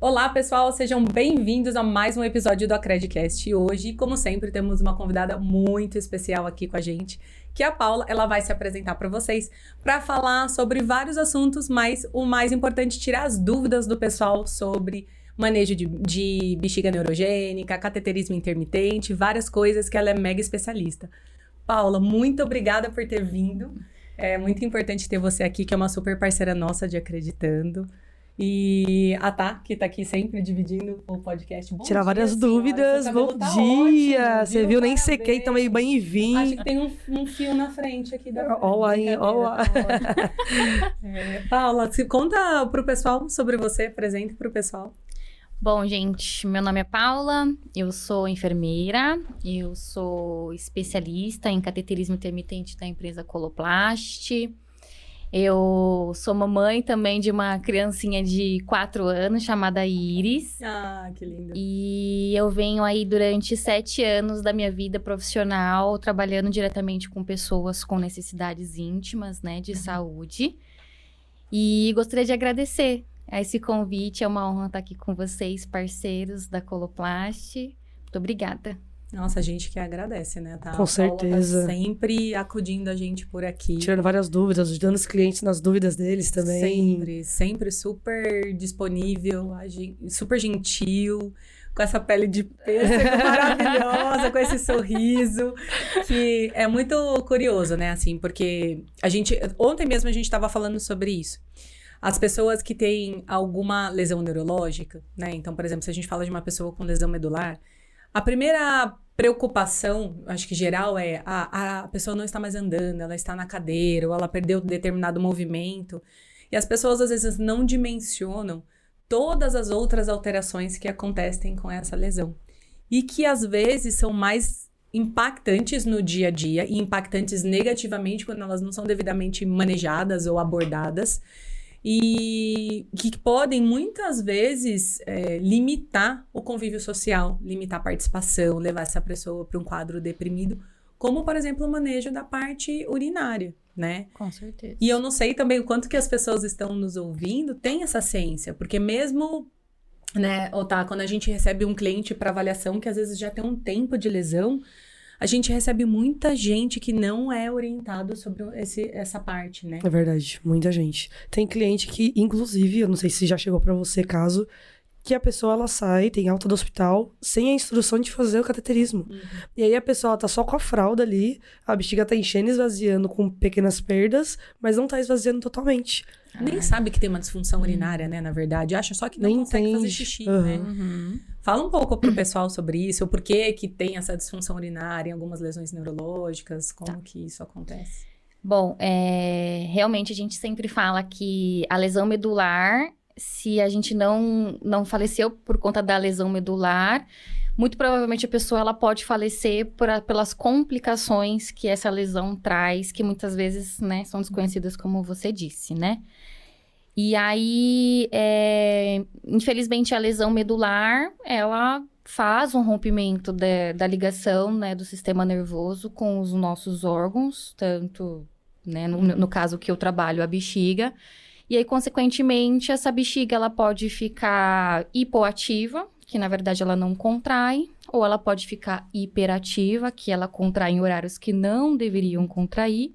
Olá, pessoal, sejam bem-vindos a mais um episódio do Acredicast. E hoje, como sempre, temos uma convidada muito especial aqui com a gente, que é a Paula. Ela vai se apresentar para vocês para falar sobre vários assuntos, mas o mais importante, tirar as dúvidas do pessoal sobre manejo de bexiga neurogênica, cateterismo intermitente, várias coisas que ela é mega especialista. Paula, muito obrigada por ter vindo. É muito importante ter você aqui, que é uma super parceira nossa de Acreditando. E a Tá, que tá aqui sempre dividindo o podcast. Bom Tirar dia, várias senhora. dúvidas. Seu Bom cabelo tá dia! ótimo, Você viu? Nem Parabéns. sequei, também bem e vim. Acho que tem um fio na frente aqui da Olá, hein? Olá. Paula, conta pro pessoal sobre você, apresente pro pessoal. Bom, gente, meu nome é Paula, eu sou enfermeira, eu sou especialista em cateterismo intermitente da empresa Coloplast. Eu sou mamãe também de uma criancinha de 4 anos chamada Iris. Ah, que linda. E eu venho aí durante 7 anos da minha vida profissional trabalhando diretamente com pessoas com necessidades íntimas, né, de saúde. E gostaria de agradecer a esse convite, é uma honra estar aqui com vocês, parceiros da Coloplast. Muito obrigada. Nossa, a gente que agradece, né? Tá? Com certeza. Tá sempre acudindo a gente por aqui. Tirando várias dúvidas, ajudando os clientes nas dúvidas deles também. Sempre super disponível, super gentil, com essa pele de pêssego maravilhosa, com esse sorriso, que é muito curioso, né? Assim, porque ontem mesmo a gente estava falando sobre isso. As pessoas que têm alguma lesão neurológica, né? Então, por exemplo, se a gente fala de uma pessoa com lesão medular, a primeira preocupação, acho que geral, é a pessoa não está mais andando, ela está na cadeira, ou ela perdeu determinado movimento. E as pessoas, às vezes, não dimensionam todas as outras alterações que acontecem com essa lesão. E que, às vezes, são mais impactantes no dia a dia e impactantes negativamente quando elas não são devidamente manejadas ou abordadas. E que podem, muitas vezes, limitar o convívio social, limitar a participação, levar essa pessoa para um quadro deprimido, como, por exemplo, o manejo da parte urinária, né? Com certeza. E eu não sei também o quanto que as pessoas estão nos ouvindo, tem essa ciência, porque mesmo, né, quando a gente recebe um cliente para avaliação, que às vezes já tem um tempo de lesão, a gente recebe muita gente que não é orientado sobre essa parte, né? É verdade, muita gente. Tem cliente que, inclusive, eu não sei se já chegou pra você caso, que a pessoa, ela sai, tem alta do hospital, sem a instrução de fazer o cateterismo. E aí a pessoa, ela tá só com a fralda ali, a bexiga tá enchendo e esvaziando com pequenas perdas, mas não tá esvaziando totalmente. Nem sabe que tem uma disfunção urinária, né, na verdade. Acha só que não Nem consegue fazer entende. xixi, Uhum. né? Fala um pouco pro pessoal sobre isso, o porquê que tem essa disfunção urinária em algumas lesões neurológicas, como que isso acontece. Bom, realmente a gente sempre fala que a lesão medular, se a gente não faleceu por conta da lesão medular, muito provavelmente a pessoa ela pode falecer pelas complicações que essa lesão traz, que muitas vezes, né, são desconhecidas, como você disse, né? E aí, infelizmente, a lesão medular, ela faz um rompimento da ligação, né, do sistema nervoso com os nossos órgãos, tanto, né, no caso que eu trabalho, a bexiga. E aí, consequentemente, essa bexiga, ela pode ficar hipoativa, que na verdade ela não contrai, ou ela pode ficar hiperativa, que ela contrai em horários que não deveriam contrair,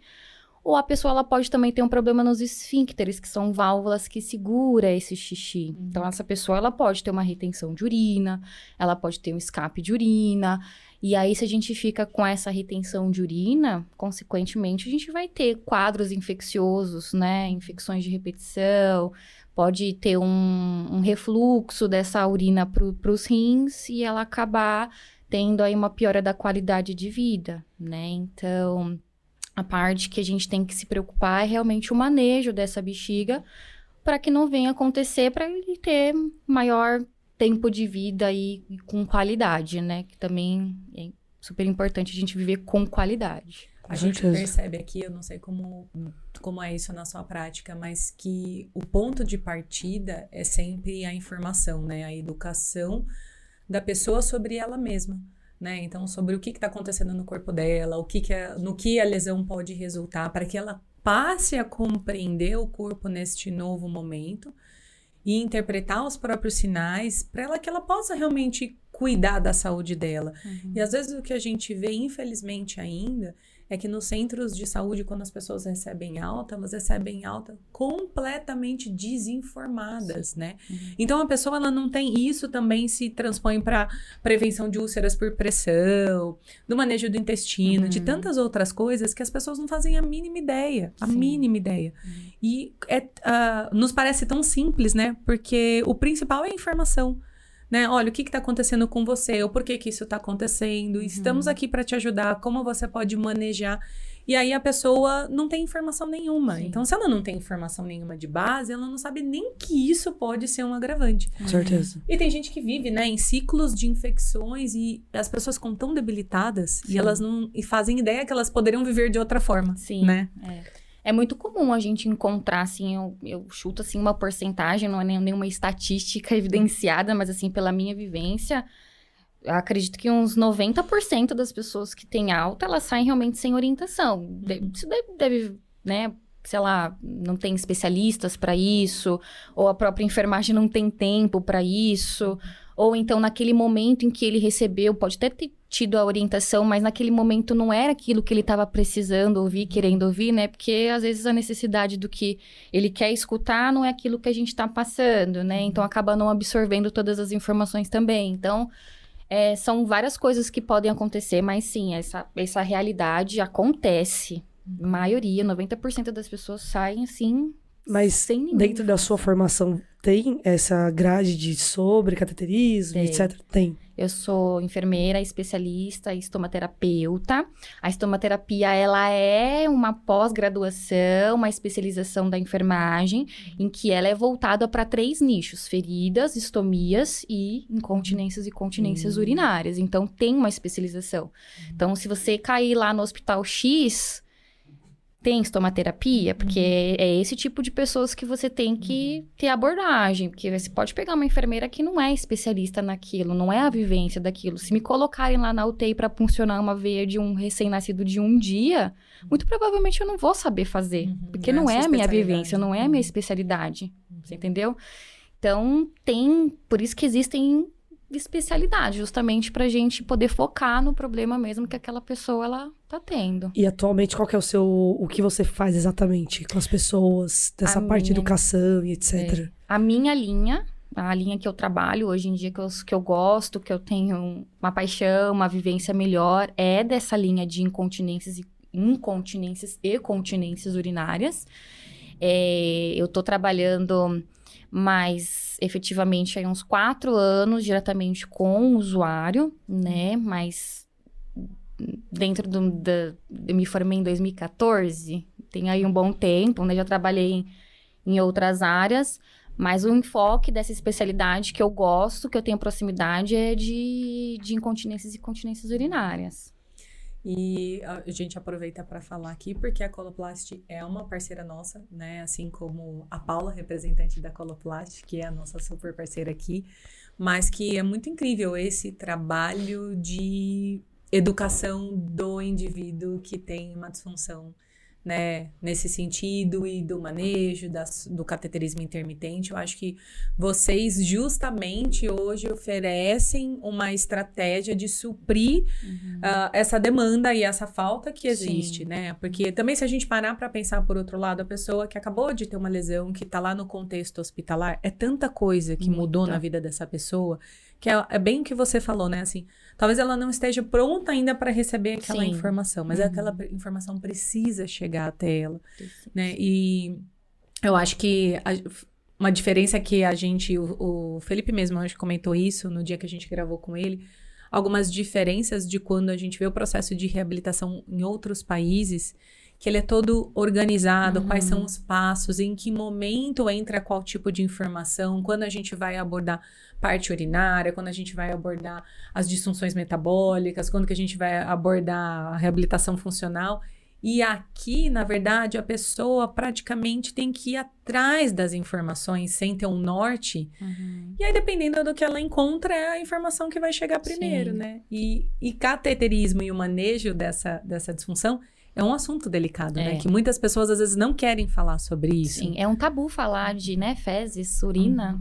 ou a pessoa ela pode também ter um problema nos esfíncteres, que são válvulas que seguram esse xixi. Então, essa pessoa ela pode ter uma retenção de urina, ela pode ter um escape de urina, e aí se a gente fica com essa retenção de urina, consequentemente a gente vai ter quadros infecciosos, né, infecções de repetição, pode ter um refluxo dessa urina para os rins e ela acabar tendo aí uma piora da qualidade de vida, né? Então, a parte que a gente tem que se preocupar é realmente o manejo dessa bexiga para que não venha acontecer, para ele ter maior tempo de vida e com qualidade, né? Que também é super importante a gente viver com qualidade. A gente percebe aqui, eu não sei como é isso na sua prática, mas que o ponto de partida é sempre a informação, né? A educação da pessoa sobre ela mesma, né? Então, sobre o que está acontecendo no corpo dela, no que a lesão pode resultar, para que ela passe a compreender o corpo neste novo momento e interpretar os próprios sinais para que ela possa realmente cuidar da saúde dela. E às vezes o que a gente vê, infelizmente ainda, é que nos centros de saúde, quando as pessoas recebem alta, elas recebem alta completamente desinformadas, né? Então, a pessoa, ela não tem... Isso também se transpõe para prevenção de úlceras por pressão, do manejo do intestino, de tantas outras coisas que as pessoas não fazem a mínima ideia. A mínima ideia. E nos parece tão simples, né? Porque o principal é a informação. Né? Olha, o que está acontecendo com você, ou por que isso está acontecendo, estamos aqui para te ajudar, como você pode manejar. E aí a pessoa não tem informação nenhuma. Então, se ela não tem informação nenhuma de base, ela não sabe nem que isso pode ser um agravante. Com certeza. E tem gente que vive, né, em ciclos de infecções e as pessoas ficam tão debilitadas e elas não fazem ideia que elas poderiam viver de outra forma. Né? É muito comum a gente encontrar, assim, eu chuto, assim, uma porcentagem, não é nenhuma estatística evidenciada, mas, assim, pela minha vivência, eu acredito que uns 90% das pessoas que têm alta, elas saem realmente sem orientação. Isso deve, né, sei lá, não tem especialistas para isso, ou a própria enfermagem não tem tempo para isso, ou então naquele momento em que ele recebeu, pode até ter tido a orientação, mas naquele momento não era aquilo que ele estava precisando ouvir, querendo ouvir, né? Porque às vezes a necessidade do que ele quer escutar não é aquilo que a gente está passando, né? Então acaba não absorvendo todas as informações também. Então, são várias coisas que podem acontecer, mas sim, essa realidade acontece. A maioria, 90% das pessoas saem assim, mas sem nenhum. Dentro da sua formação, tem essa grade sobre cateterismo, etc? Tem. Eu sou enfermeira, especialista, estomaterapeuta. A estomaterapia, ela é uma pós-graduação, uma especialização da enfermagem, em que ela é voltada para 3 nichos: feridas, estomias e incontinências e continências urinárias. Então, tem uma especialização. Então, se você cair lá no hospital X, tem estomaterapia, porque é esse tipo de pessoas que você tem que ter abordagem. Porque você pode pegar uma enfermeira que não é especialista naquilo, não é a vivência daquilo. Se me colocarem lá na UTI para puncionar uma veia de um recém-nascido de um dia, muito provavelmente eu não vou saber fazer. Porque não é a minha vivência, não é a minha especialidade. Você entendeu? Então, por isso que existem especialidade, justamente pra gente poder focar no problema mesmo que aquela pessoa, ela tá tendo. E atualmente, qual que é o que você faz exatamente com as pessoas, dessa parte de educação e etc? A minha linha, a linha que eu trabalho hoje em dia, que eu gosto, que eu tenho uma paixão, uma vivência melhor, é dessa linha de incontinências e continências urinárias. Eu tô trabalhando mais efetivamente aí uns 4 anos diretamente com o usuário, né? Mas dentro eu me formei em 2014, tem aí um bom tempo, né? Já trabalhei em outras áreas, mas o enfoque dessa especialidade que eu gosto, que eu tenho proximidade, é de incontinências e continências urinárias. E a gente aproveita para falar aqui, porque a Coloplast é uma parceira nossa, né? Assim como a Paula, representante da Coloplast, que é a nossa super parceira aqui, mas que é muito incrível esse trabalho de educação do indivíduo que tem uma disfunção, né, nesse sentido, e do manejo do cateterismo intermitente. Eu acho que vocês justamente hoje oferecem uma estratégia de suprir essa demanda e essa falta que existe, né? Porque também, se a gente parar para pensar por outro lado, a pessoa que acabou de ter uma lesão, que tá lá no contexto hospitalar, é tanta coisa que mudou na vida dessa pessoa, que é bem o que você falou, né? Assim, talvez ela não esteja pronta ainda para receber aquela informação, mas aquela informação precisa chegar até ela, né? E eu acho que uma diferença que o Felipe mesmo, acho que comentou isso no dia que a gente gravou com ele, algumas diferenças de quando a gente vê o processo de reabilitação em outros países, que ele é todo organizado, quais são os passos, em que momento entra qual tipo de informação, quando a gente vai abordar parte urinária, quando a gente vai abordar as disfunções metabólicas, quando que a gente vai abordar a reabilitação funcional. E aqui, na verdade, a pessoa praticamente tem que ir atrás das informações sem ter um norte. E aí, dependendo do que ela encontra, é a informação que vai chegar primeiro, né? E cateterismo e o manejo dessa disfunção é um assunto delicado, né? É. Que muitas pessoas, às vezes, não querem falar sobre isso. Sim, é um tabu falar de, né, fezes, urina,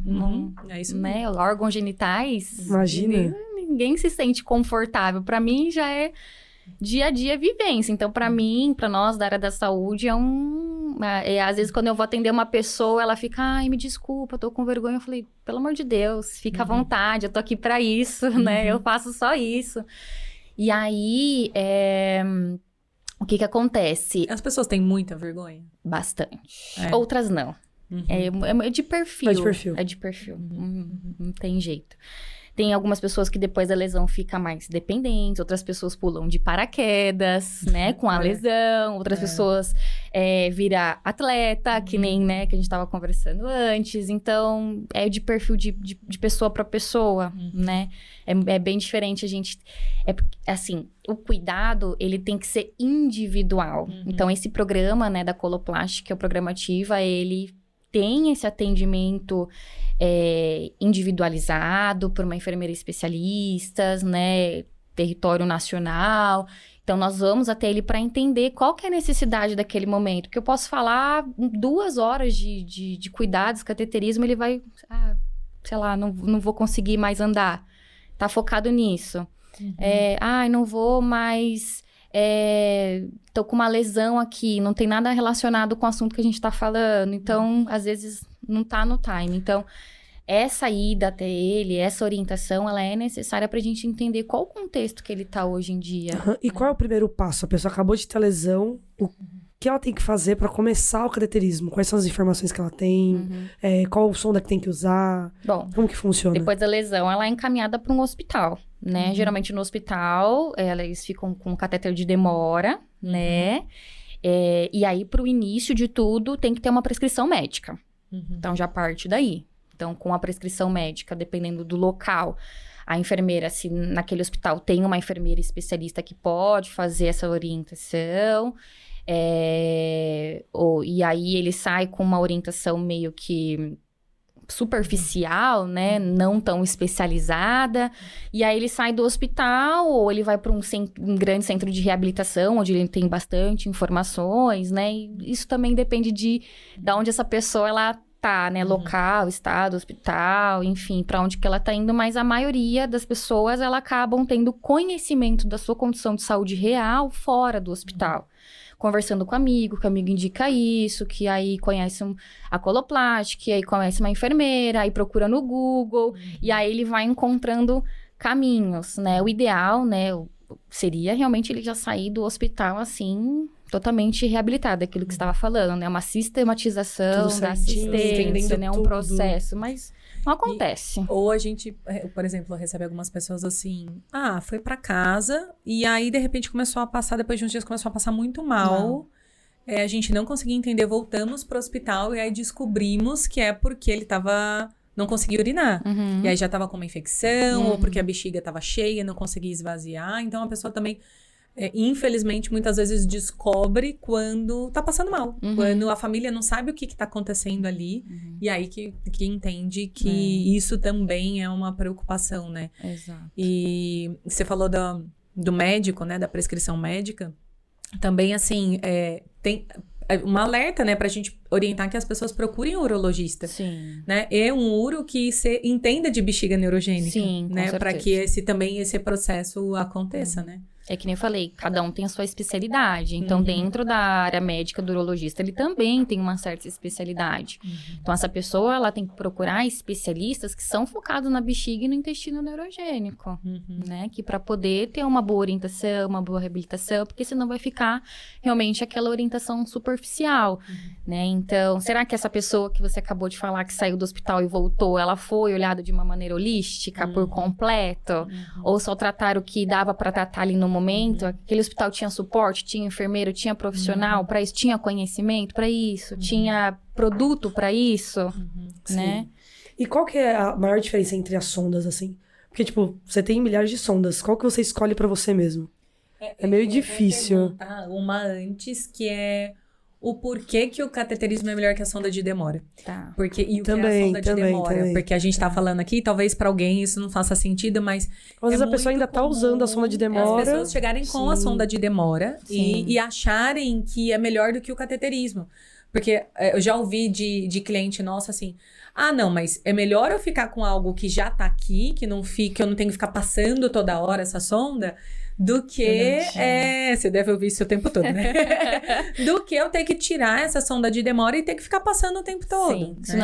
É isso né, órgãos genitais. Imagina. Ninguém se sente confortável. Pra mim, já é dia a dia vivência. Então, pra mim, pra nós da área da saúde, às vezes, quando eu vou atender uma pessoa, ela fica, ai, me desculpa, eu tô com vergonha. Eu falei, pelo amor de Deus, fica à vontade, eu tô aqui pra isso, né? Eu faço só isso. E aí, o que acontece? As pessoas têm muita vergonha. Bastante. É. Outras não. É de perfil. É de perfil. É de perfil. Não tem jeito. Tem algumas pessoas que depois da lesão ficam mais dependentes, outras pessoas pulam de paraquedas, né, com a lesão, outras pessoas viram atleta, que nem, né, que a gente tava conversando antes. Então, é de perfil de pessoa para pessoa, né? É bem diferente a gente... assim, o cuidado, ele tem que ser individual. Então, esse programa, né, da Coloplast, que é o programa Ativa, ele tem esse atendimento individualizado por uma enfermeira especialista, né, território nacional. Então, nós vamos até ele para entender qual que é a necessidade daquele momento. Porque eu posso falar 2 horas de cuidados, cateterismo, ele vai, sei lá, não vou conseguir mais andar. Tá focado nisso. Não vou mais... tô com uma lesão aqui, não tem nada relacionado com o assunto que a gente tá falando. Então, às vezes, não tá no time. Então, essa ida até ele, essa orientação, ela é necessária pra gente entender qual o contexto que ele tá hoje em dia. E qual é o primeiro passo? A pessoa acabou de ter lesão, o que ela tem que fazer pra começar o cateterismo? Quais são as informações que ela tem? Qual o sonda que tem que usar? Bom, como que funciona? Depois da lesão, ela é encaminhada para um hospital, né? Geralmente no hospital, eles ficam com um catéter de demora, né? E aí, pro início de tudo, tem que ter uma prescrição médica. Então, já parte daí. Então, com a prescrição médica, dependendo do local, a enfermeira, se naquele hospital tem uma enfermeira especialista que pode fazer essa orientação... e aí ele sai com uma orientação meio que superficial, né? Não tão especializada. E aí ele sai do hospital ou ele vai para um grande centro de reabilitação, onde ele tem bastante informações, né? E isso também depende de onde essa pessoa ela tá, né? Local, estado, hospital, enfim, para onde que ela tá indo. Mas a maioria das pessoas, ela acabam tendo conhecimento da sua condição de saúde real fora do hospital. Conversando com o amigo, que o amigo indica isso, que aí conhece a Coloplast, que aí conhece uma enfermeira, aí procura no Google, e aí ele vai encontrando caminhos, né? O ideal, né, seria realmente ele já sair do hospital, assim, totalmente reabilitado, aquilo que você estava falando, né? Uma sistematização da assistência, né? Um processo, mas... não acontece. Ou a gente, por exemplo, recebe algumas pessoas assim, foi pra casa e aí de repente começou a passar, depois de uns dias começou a passar muito mal. A gente não conseguia entender, voltamos pro hospital e aí descobrimos que é porque ele não conseguia urinar. E aí já tava com uma infecção, ou porque a bexiga tava cheia, não conseguia esvaziar. Então a pessoa também, infelizmente, muitas vezes descobre quando tá passando mal. Quando a família não sabe o que tá acontecendo ali. E aí que entende que isso também é uma preocupação, né? Exato. E você falou do médico, né? Da prescrição médica. Também, assim, tem uma alerta, né? Pra gente orientar que as pessoas procurem um urologista. Sim. Né? E um uro que entenda de bexiga neurogênica. Sim, né? com Pra que esse processo aconteça, né? É que nem eu falei, cada um tem a sua especialidade. Então, dentro da área médica do urologista, ele também tem uma certa especialidade. Então, essa pessoa, ela tem que procurar especialistas que são focados na bexiga e no intestino neurogênico, né? Que para poder ter uma boa orientação, uma boa reabilitação, porque senão vai ficar realmente aquela orientação superficial, né? Então, será que essa pessoa que você acabou de falar, que saiu do hospital e voltou, ela foi olhada de uma maneira holística, por completo? Ou só trataram o que dava para tratar ali no momento? Aquele hospital tinha suporte, tinha enfermeiro, tinha profissional para isso, tinha conhecimento para isso, tinha produto para isso, né? E qual que é a maior diferença entre as sondas, assim? Porque, tipo, você tem milhares de sondas. Qual que você escolhe para você mesmo? É meio difícil. Uma antes, que é o porquê que o cateterismo é melhor que a sonda de demora. Tá. Porque, e o que é a Também, sonda de também, demora. também. Porque a gente tá falando aqui, talvez pra alguém isso não faça sentido, mas Às vezes a pessoa muito ainda tá usando a sonda de comum demora. as pessoas chegarem com a Sim. sonda de demora e acharem que é melhor do que o cateterismo. Porque eu já ouvi de cliente nosso assim, não, mas é melhor eu ficar com algo que já tá aqui, que eu não tenho que ficar passando toda hora essa sonda, do que... você deve ouvir isso o tempo todo, né? Do que eu ter que tirar essa sonda de demora e ter que ficar passando o tempo todo. Sim, né? isso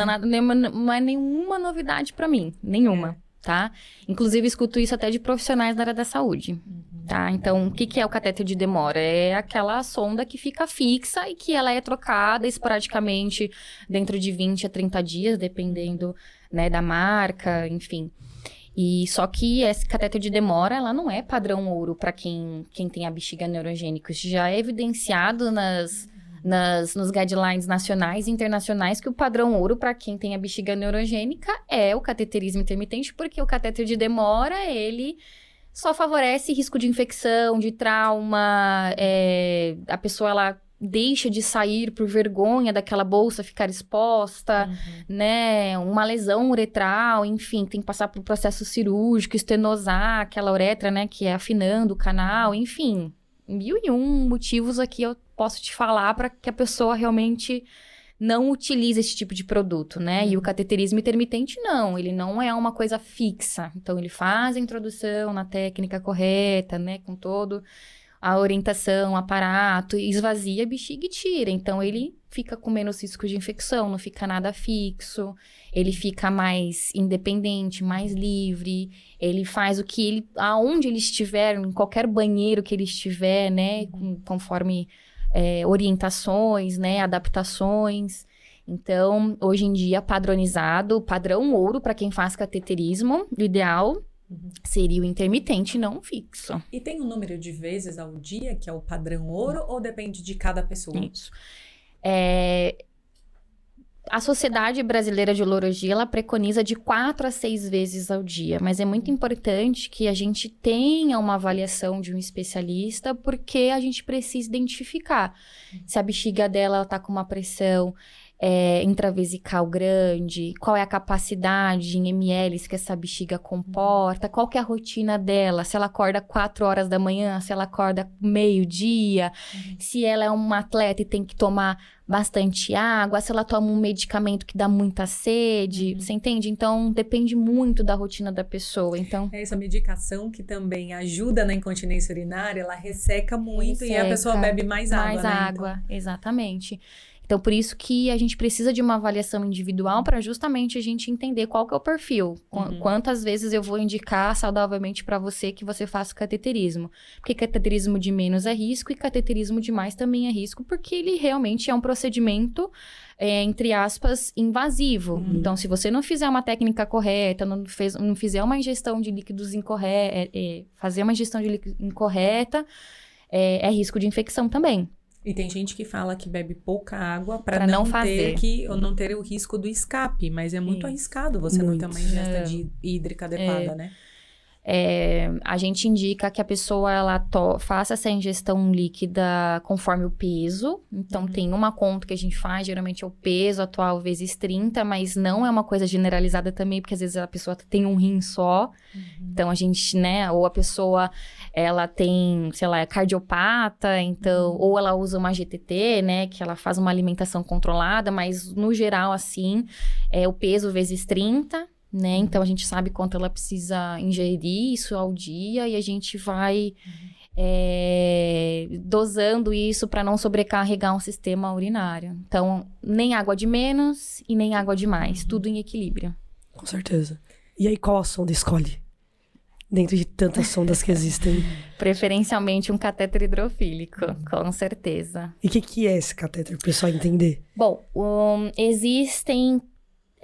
não é nenhuma novidade pra mim. Nenhuma, tá? Inclusive, escuto isso até de profissionais da área da saúde. Tá? Então, o que é o catéter de demora? É aquela sonda que fica fixa e que ela é trocada esporadicamente dentro de 20 a 30 dias, dependendo, né, da marca, enfim. E só que esse catéter de demora, ela não é padrão ouro para quem tem a bexiga neurogênica. Isso já é evidenciado nos guidelines nacionais e internacionais que o padrão ouro para quem tem a bexiga neurogênica é o cateterismo intermitente, porque o catéter de demora, ele só favorece risco de infecção, de trauma, a pessoa, ela deixa de sair por vergonha daquela bolsa ficar exposta, né? Uma lesão uretral, enfim, tem que passar por processo cirúrgico, estenosar aquela uretra, né? Que é afinando o canal, enfim. 1001 motivos aqui eu posso te falar para que a pessoa realmente não utilize esse tipo de produto, né? E o cateterismo intermitente, não. Ele não é uma coisa fixa. Então, ele faz a introdução na técnica correta, né? Com todo a orientação, aparato, esvazia a bexiga e tira. Então, ele fica com menos risco de infecção, não fica nada fixo. Ele fica mais independente, mais livre. Ele faz o que ele... Aonde ele estiver, em qualquer banheiro que ele estiver, né? Conforme... orientações, né, adaptações. Então, hoje em dia, padronizado, padrão ouro para quem faz cateterismo, o ideal seria o intermitente, não fixo. E tem um número de vezes ao dia que é o padrão ouro ou depende de cada pessoa? Isso. A Sociedade Brasileira de Urologia, ela preconiza de 4 a 6 vezes ao dia, mas é muito importante que a gente tenha uma avaliação de um especialista, porque a gente precisa identificar se a bexiga dela está com uma pressão intravesical grande, qual é a capacidade em ml que essa bexiga comporta, qual que é a rotina dela, se ela acorda 4 horas da manhã, se ela acorda meio-dia, se ela é uma atleta e tem que tomar bastante água, se ela toma um medicamento que dá muita sede, você entende? Então, depende muito da rotina da pessoa, então... Essa medicação que também ajuda na incontinência urinária, ela resseca muito e a pessoa bebe mais água, mais né? água, Então... exatamente. Então, por isso que a gente precisa de uma avaliação individual para justamente a gente entender qual que é o perfil. Quantas vezes eu vou indicar saudavelmente para você que você faça cateterismo. Porque cateterismo de menos é risco e cateterismo de mais também é risco, porque ele realmente é um procedimento, entre aspas, invasivo. Então, se você não fizer uma técnica correta, não fizer uma ingestão de líquidos incorreta, fazer uma ingestão de líquidos incorreta, é risco de infecção também. E tem gente que fala que bebe pouca água para não fazer. não ter o risco do escape, mas é muito arriscado você não ter uma ingesta hídrica adequada, né? A gente indica que a pessoa ela faça essa ingestão líquida conforme o peso. Então, tem uma conta que a gente faz, geralmente é o peso atual vezes 30, mas não é uma coisa generalizada também, porque às vezes a pessoa tem um rim só. Então, a gente, né, ou a pessoa, ela tem, sei lá, é cardiopata, então, ou ela usa uma GTT, né, que ela faz uma alimentação controlada, mas no geral, assim, é o peso vezes 30. Né? Então, a gente sabe quanto ela precisa ingerir isso ao dia e a gente vai dosando isso para não sobrecarregar um sistema urinário. Então, nem água de menos e nem água de mais. Tudo em equilíbrio. Com certeza. E aí, qual a sonda escolhe? Dentro de tantas sondas que existem. Preferencialmente um catéter hidrofílico, com certeza. E o que é esse catéter, para o pessoal entender? Bom, existem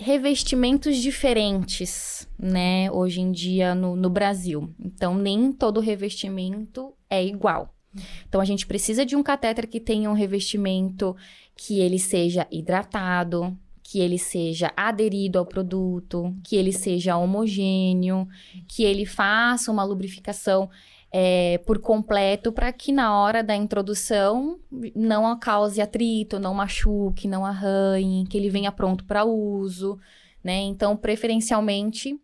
revestimentos diferentes, né, hoje em dia no Brasil. Então, nem todo revestimento é igual. Então, a gente precisa de um catéter que tenha um revestimento que ele seja hidratado, que ele seja aderido ao produto, que ele seja homogêneo, que ele faça uma lubrificação por completo, para que na hora da introdução não cause atrito, não machuque, não arranhe, que ele venha pronto para uso, né? Então, preferencialmente,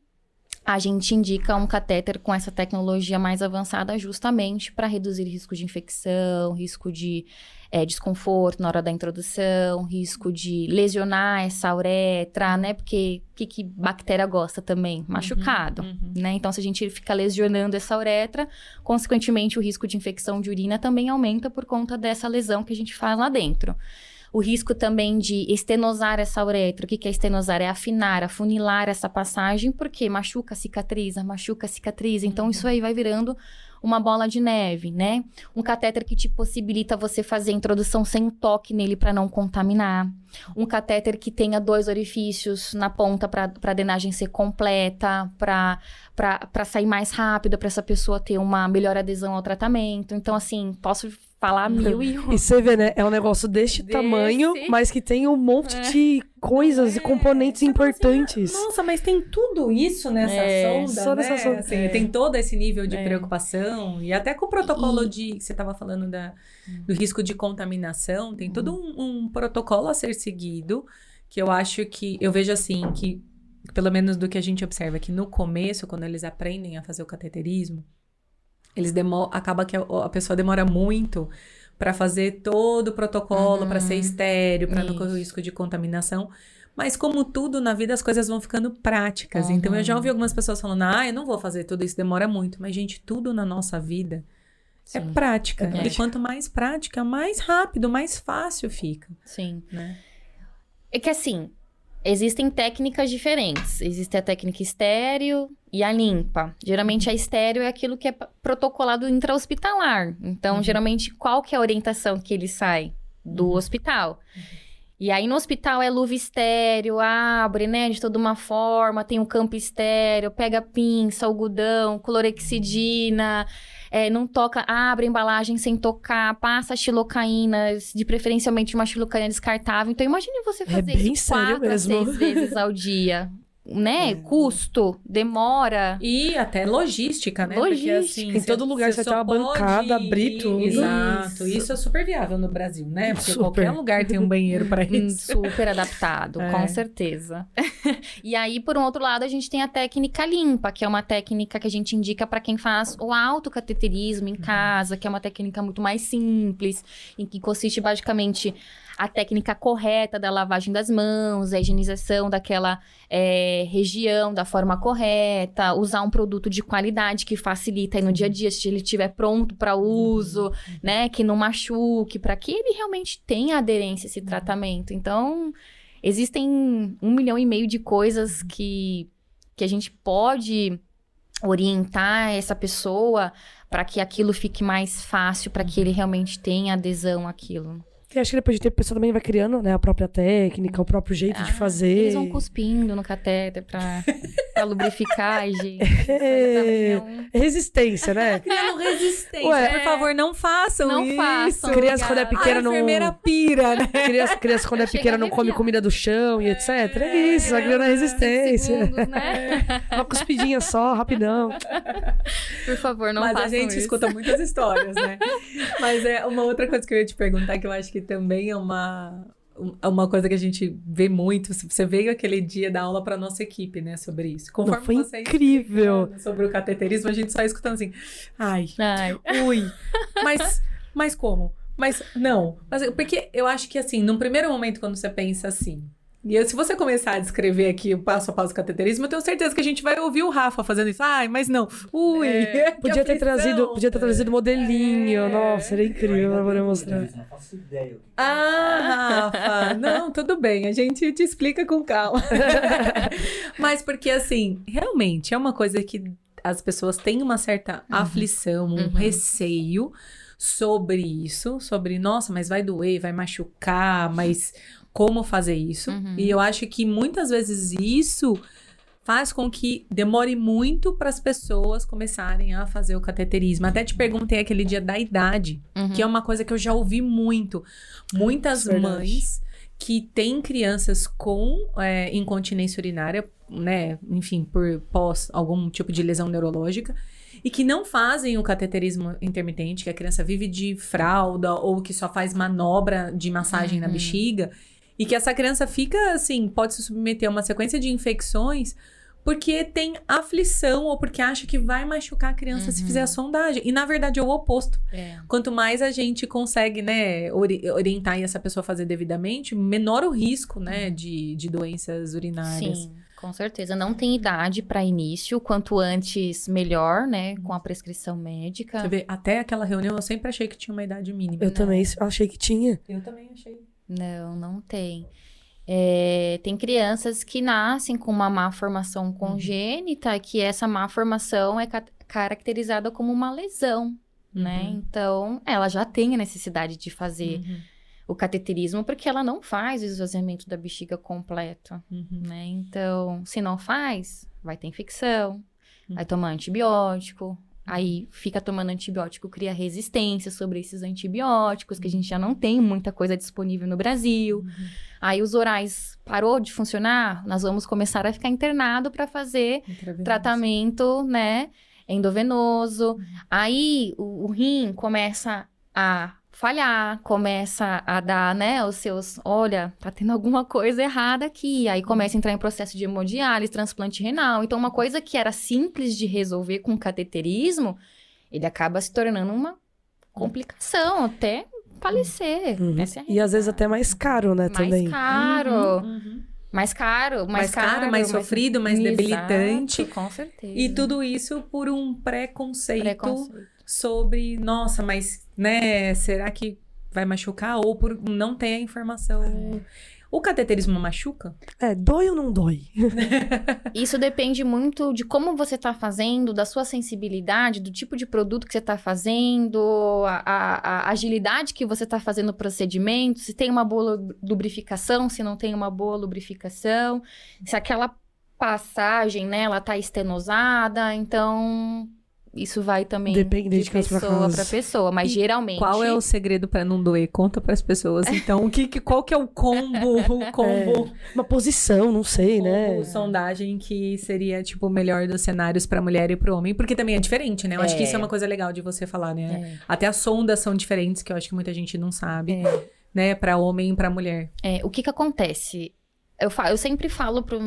a gente indica um catéter com essa tecnologia mais avançada justamente para reduzir risco de infecção, risco de desconforto na hora da introdução, risco de lesionar essa uretra, né? Porque o que bactéria gosta também? Machucado, né? Então, se a gente fica lesionando essa uretra, consequentemente, o risco de infecção de urina também aumenta por conta dessa lesão que a gente faz lá dentro. O risco também de estenosar essa uretra. O que é estenosar? É afinar, afunilar essa passagem, porque machuca, cicatriza. Então, isso aí vai virando uma bola de neve, né? Um catéter que te possibilita você fazer a introdução sem toque nele para não contaminar. Um catéter que tenha 2 orifícios na ponta para a drenagem ser completa, para sair mais rápido, para essa pessoa ter uma melhor adesão ao tratamento. Então, assim, posso falar 1001. E você vê, né? É um negócio deste tamanho, mas que tem um monte de coisas e componentes importantes. Nossa, mas tem tudo isso nessa sonda, só né? nessa sonda. Assim, tem todo esse nível de preocupação. E até com o protocolo que você estava falando do risco de contaminação, tem todo um protocolo a ser seguido, que eu acho que... Eu vejo assim, que pelo menos do que a gente observa, que no começo, quando eles aprendem a fazer o cateterismo, acaba que a pessoa demora muito para fazer todo o protocolo, para ser estéreo, para não correr o risco de contaminação. Mas como tudo na vida, as coisas vão ficando práticas. Então, eu já ouvi algumas pessoas falando, eu não vou fazer tudo isso, demora muito. Mas, gente, tudo na nossa vida é prática. E quanto mais prática, mais rápido, mais fácil fica. Sim. Né? É que assim, existem técnicas diferentes. Existe a técnica estéreo e a limpa. Geralmente, a estéreo é aquilo que é protocolado intra-hospitalar. Então, geralmente, qual que é a orientação que ele sai? Do hospital. E aí, no hospital, é luva estéreo, abre, né, de toda uma forma, tem um campo estéreo, pega pinça, algodão, clorexidina, não toca, abre a embalagem sem tocar, passa a xilocaína, de preferencialmente uma xilocaína descartável. Então, imagine você fazer isso 4 a 6 vezes ao dia. Né? Custo, demora. E até logística, né? Logística. Porque, assim, Em todo lugar você tem uma bancada, abrir tudo. Exato. Isso é super viável no Brasil, né? Porque qualquer lugar tem um banheiro para isso. Super adaptado, com certeza. E aí, por um outro lado, a gente tem a técnica limpa, que é uma técnica que a gente indica para quem faz o autocateterismo em casa, que é uma técnica muito mais simples, em que consiste basicamente a técnica correta da lavagem das mãos, a higienização daquela região da forma correta, usar um produto de qualidade que facilita aí no dia a dia, se ele estiver pronto para uso, né, que não machuque, para que ele realmente tenha aderência a esse tratamento. Então, existem 1,5 milhão de coisas que a gente pode orientar essa pessoa para que aquilo fique mais fácil, para que ele realmente tenha adesão àquilo. E acho que depois de tempo a pessoa também vai criando, né, a própria técnica, o próprio jeito de fazer. Eles vão cuspindo no catéter pra lubrificar, gente. Resistência, né? Criando resistência. Por favor, não façam isso. Não façam. Criança quando é pequena não... A enfermeira pira, né? Criança quando é pequena não come comida do chão e etc. É isso, vai criando a resistência. Segundos, né? Uma cuspidinha só, rapidão. Por favor, não façam isso. Mas a gente escuta muitas histórias, né? Mas uma outra coisa que eu ia te perguntar, que eu acho que também é uma coisa que a gente vê muito. Você veio aquele dia dar aula para nossa equipe, né, sobre isso. Conforme foi você incrível. Sobre o cateterismo, a gente só escutando assim, mas como? Mas não. Porque eu acho que assim, num primeiro momento, quando você pensa assim, e se você começar a descrever aqui o passo a passo do cateterismo, eu tenho certeza que a gente vai ouvir o Rafa fazendo isso. Mas não. Podia ter trazido modelinho. Nossa, seria incrível para mostrar. Não faço ideia. Rafa, não, tudo bem. A gente te explica com calma. Mas porque, assim, realmente é uma coisa que as pessoas têm uma certa aflição, um receio sobre isso. Sobre, nossa, mas vai doer, vai machucar, mas... como fazer isso. E eu acho que muitas vezes isso faz com que demore muito para as pessoas começarem a fazer o cateterismo. Até te perguntei aquele dia da idade, que é uma coisa que eu já ouvi muito. Muitas mães que têm crianças com incontinência urinária, né, enfim, por pós algum tipo de lesão neurológica, e que não fazem o cateterismo intermitente, que a criança vive de fralda ou que só faz manobra de massagem na bexiga, e que essa criança fica, assim, pode se submeter a uma sequência de infecções porque tem aflição ou porque acha que vai machucar a criança se fizer a sondagem. E, na verdade, é o oposto. Quanto mais a gente consegue, né, orientar aí essa pessoa a fazer devidamente, menor o risco, né, de doenças urinárias. Sim, com certeza. Não tem idade para início. Quanto antes, melhor, né, com a prescrição médica. Você vê, até aquela reunião eu sempre achei que tinha uma idade mínima. Eu também achei que tinha. Eu também achei. Não tem. Tem crianças que nascem com uma má formação congênita, que essa má formação é caracterizada como uma lesão, né? Então, ela já tem a necessidade de fazer o cateterismo, porque ela não faz o esvaziamento da bexiga completo, né? Então, se não faz, vai ter infecção, vai tomar antibiótico. Aí fica tomando antibiótico, cria resistência sobre esses antibióticos, que a gente já não tem muita coisa disponível no Brasil. Aí os orais parou de funcionar, nós vamos começar a ficar internado para fazer tratamento, né, endovenoso. Aí o rim começa a falhar, começa a dar, né, os seus, olha, tá tendo alguma coisa errada aqui. Aí começa a entrar em processo de hemodiálise, transplante renal. Então, uma coisa que era simples de resolver com cateterismo, ele acaba se tornando uma complicação, até falecer. Essa é a E às vezes até mais caro, né, também. Mais caro, mais sofrido, mais debilitante. Exato, com certeza. E tudo isso por um preconceito. Sobre, nossa, mas, né, será que vai machucar? Ou por não ter a informação. O cateterismo machuca? Dói ou não dói? Isso depende muito de como você tá fazendo, da sua sensibilidade, do tipo de produto que você tá fazendo, a agilidade que você tá fazendo o procedimento, se tem uma boa lubrificação, se não tem uma boa lubrificação, se aquela passagem, né, ela tá estenosada, então... Isso vai também Depende de pessoa para pessoa, mas geralmente... Qual é o segredo para não doer? Conta para as pessoas. Então, qual que é o combo? Uma posição, não sei, né? Sondagem que seria, tipo, o melhor dos cenários para mulher e para o homem. Porque também é diferente, né? Eu acho que isso é uma coisa legal de você falar, né? Até as sondas são diferentes, que eu acho que muita gente não sabe. Né? Para homem e para mulher. O que acontece? Eu sempre falo para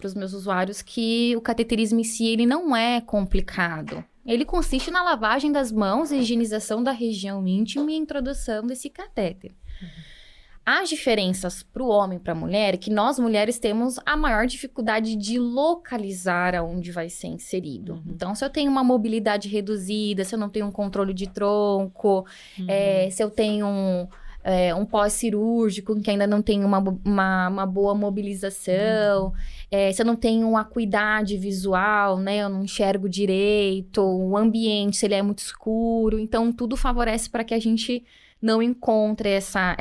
os meus usuários que o cateterismo em si, ele não é complicado. Ele consiste na lavagem das mãos, higienização da região íntima e introdução desse catéter. As diferenças para o homem e para a mulher é que nós, mulheres, temos a maior dificuldade de localizar aonde vai ser inserido. Então, se eu tenho uma mobilidade reduzida, se eu não tenho um controle de tronco, se eu tenho um pós-cirúrgico que ainda não tem uma boa mobilização, se eu não tenho uma acuidade visual, né, eu não enxergo direito, o ambiente, se ele é muito escuro, então tudo favorece para que a gente não encontre essa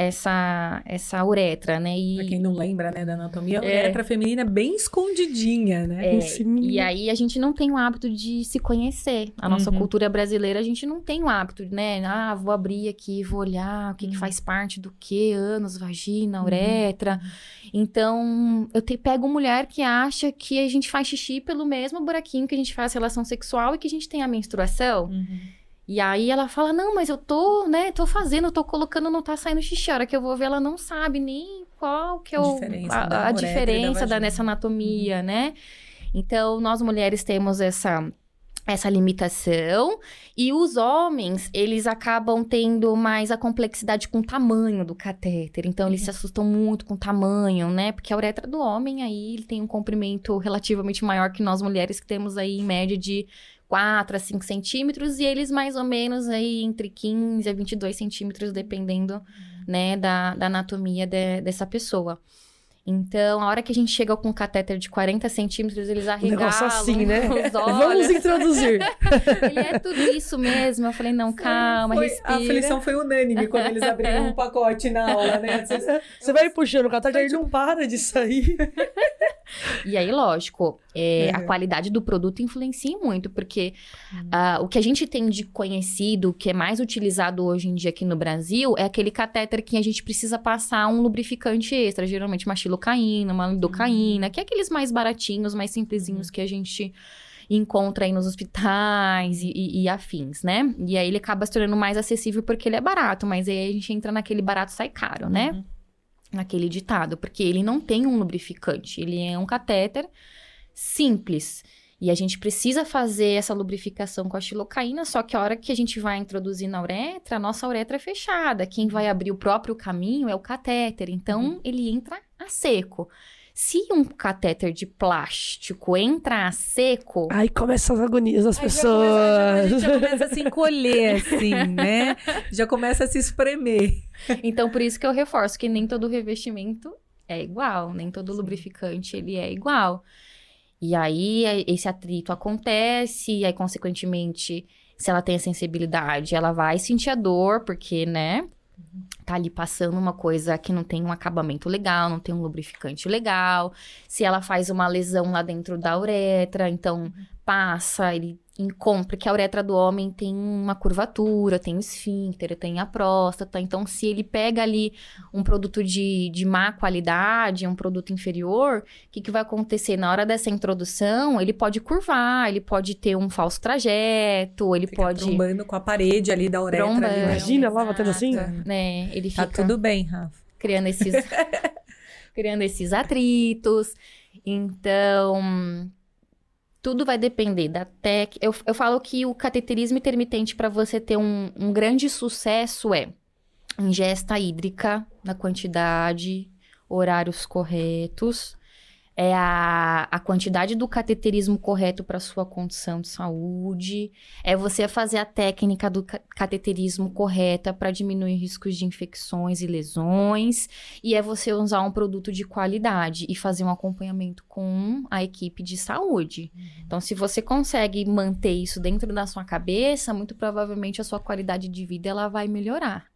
uretra, né? Pra quem não lembra, né, da anatomia, a uretra feminina é bem escondidinha, né? E aí a gente não tem o hábito de se conhecer. A nossa cultura brasileira, a gente não tem o hábito, né? Vou abrir aqui, vou olhar o que faz parte do quê? Ânus, vagina, uretra. Então, eu pego mulher que acha que a gente faz xixi pelo mesmo buraquinho que a gente faz relação sexual e que a gente tem a menstruação. E aí ela fala, não, mas eu tô fazendo, eu tô colocando, não tá saindo xixi. A hora que eu vou ver, ela não sabe nem qual que é a diferença nessa anatomia, né? Então, nós mulheres temos essa limitação. E os homens, eles acabam tendo mais a complexidade com o tamanho do catéter. Então, eles se assustam muito com o tamanho, né? Porque a uretra do homem, aí, ele tem um comprimento relativamente maior que nós mulheres, que temos aí, em média, de 4 a 5 centímetros, e eles mais ou menos aí entre 15 a 22 centímetros, dependendo, né, da anatomia dessa pessoa. Então, a hora que a gente chega com um catéter de 40 centímetros, eles arregalam negócio assim, né? os olhos. Vamos introduzir. Ele é tudo isso mesmo. Eu falei, não, calma, respira. A aflição foi unânime quando eles abriram um pacote na aula, né? Você vai puxando o catéter, ele não para de sair. E aí, lógico, a qualidade do produto influencia muito, porque o que a gente tem de conhecido, o que é mais utilizado hoje em dia aqui no Brasil, é aquele catéter que a gente precisa passar um lubrificante extra, geralmente uma xilocaína, uma lidocaína, que é aqueles mais baratinhos, mais simplesinhos que a gente encontra aí nos hospitais e afins, né? E aí ele acaba se tornando mais acessível porque ele é barato, mas aí a gente entra naquele barato sai caro, né? Naquele ditado, porque ele não tem um lubrificante, ele é um catéter simples. E a gente precisa fazer essa lubrificação com a xilocaína, só que a hora que a gente vai introduzir na uretra, a nossa uretra é fechada. Quem vai abrir o próprio caminho é o catéter, então ele entra a seco. Se um catéter de plástico entra a seco... Aí começam as agonias das pessoas. A gente já começa a se encolher, assim, né? Já começa a se espremer. Então, por isso que eu reforço que nem todo revestimento é igual, nem todo lubrificante ele é igual. E aí, esse atrito acontece, e aí, consequentemente, se ela tem a sensibilidade, ela vai sentir a dor, porque, né, tá ali passando uma coisa que não tem um acabamento legal, não tem um lubrificante legal. Se ela faz uma lesão lá dentro da uretra, então passa, ele encontra, porque a uretra do homem tem uma curvatura, tem o esfíncter, tem a próstata. Então, se ele pega ali um produto de má qualidade, um produto inferior, o que vai acontecer? Na hora dessa introdução, ele pode curvar, ele pode ter um falso trajeto, ele pode... trombando com a parede ali da uretra. Ali, né? Imagina lá batendo assim. Né? Ele fica... Tá tudo bem, Rafa. Criando esses atritos. Então... Tudo vai depender da técnica. Eu falo que o cateterismo intermitente, para você ter um grande sucesso, é ingesta hídrica na quantidade, horários corretos, é a quantidade do cateterismo correto para sua condição de saúde, é você fazer a técnica do cateterismo correta para diminuir riscos de infecções e lesões, e é você usar um produto de qualidade e fazer um acompanhamento com a equipe de saúde. Então, se você consegue manter isso dentro da sua cabeça, muito provavelmente a sua qualidade de vida ela vai melhorar.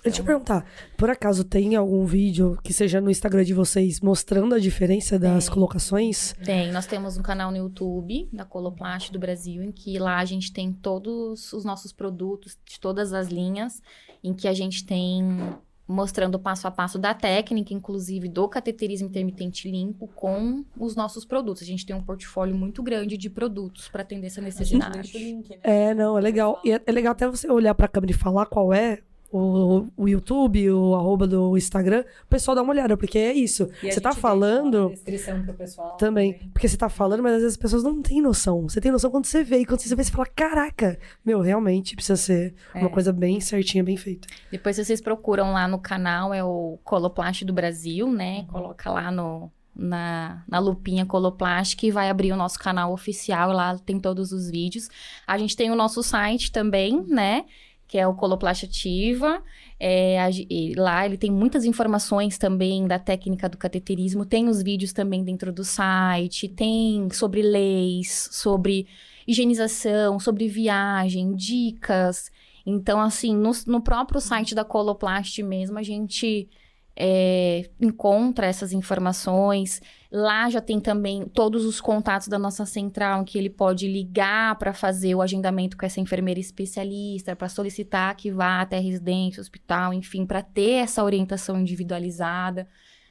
Deixa eu te perguntar, por acaso tem algum vídeo que seja no Instagram de vocês mostrando a diferença das colocações? Tem, nós temos um canal no YouTube da Coloplast do Brasil, em que lá a gente tem todos os nossos produtos de todas as linhas, em que a gente tem mostrando o passo a passo da técnica, inclusive do cateterismo intermitente limpo com os nossos produtos. A gente tem um portfólio muito grande de produtos para atender essa necessidade. Deixa o link, né? É, não, é legal. E é legal até você olhar pra câmera e falar qual é o YouTube, o @ do Instagram, o pessoal dá uma olhada, porque é isso. E Você tá falando... restrição pro pessoal Também. Porque você tá falando, mas às vezes as pessoas não têm noção. Você tem noção quando você vê. E quando você vê, você fala, caraca, meu, realmente precisa ser uma coisa bem certinha, bem feita. Depois vocês procuram lá no canal, é o Coloplast do Brasil, né? Coloca lá na lupinha Coloplast, que vai abrir o nosso canal oficial. Lá tem todos os vídeos. A gente tem o nosso site também, né? Que é o Coloplast Ativa. Lá ele tem muitas informações também da técnica do cateterismo, tem os vídeos também dentro do site, tem sobre leis, sobre higienização, sobre viagem, dicas. Então, assim, no próprio site da Coloplast mesmo, a gente encontra essas informações. Lá já tem também todos os contatos da nossa central, em que ele pode ligar para fazer o agendamento com essa enfermeira especialista, para solicitar que vá até a residência, hospital, enfim, para ter essa orientação individualizada.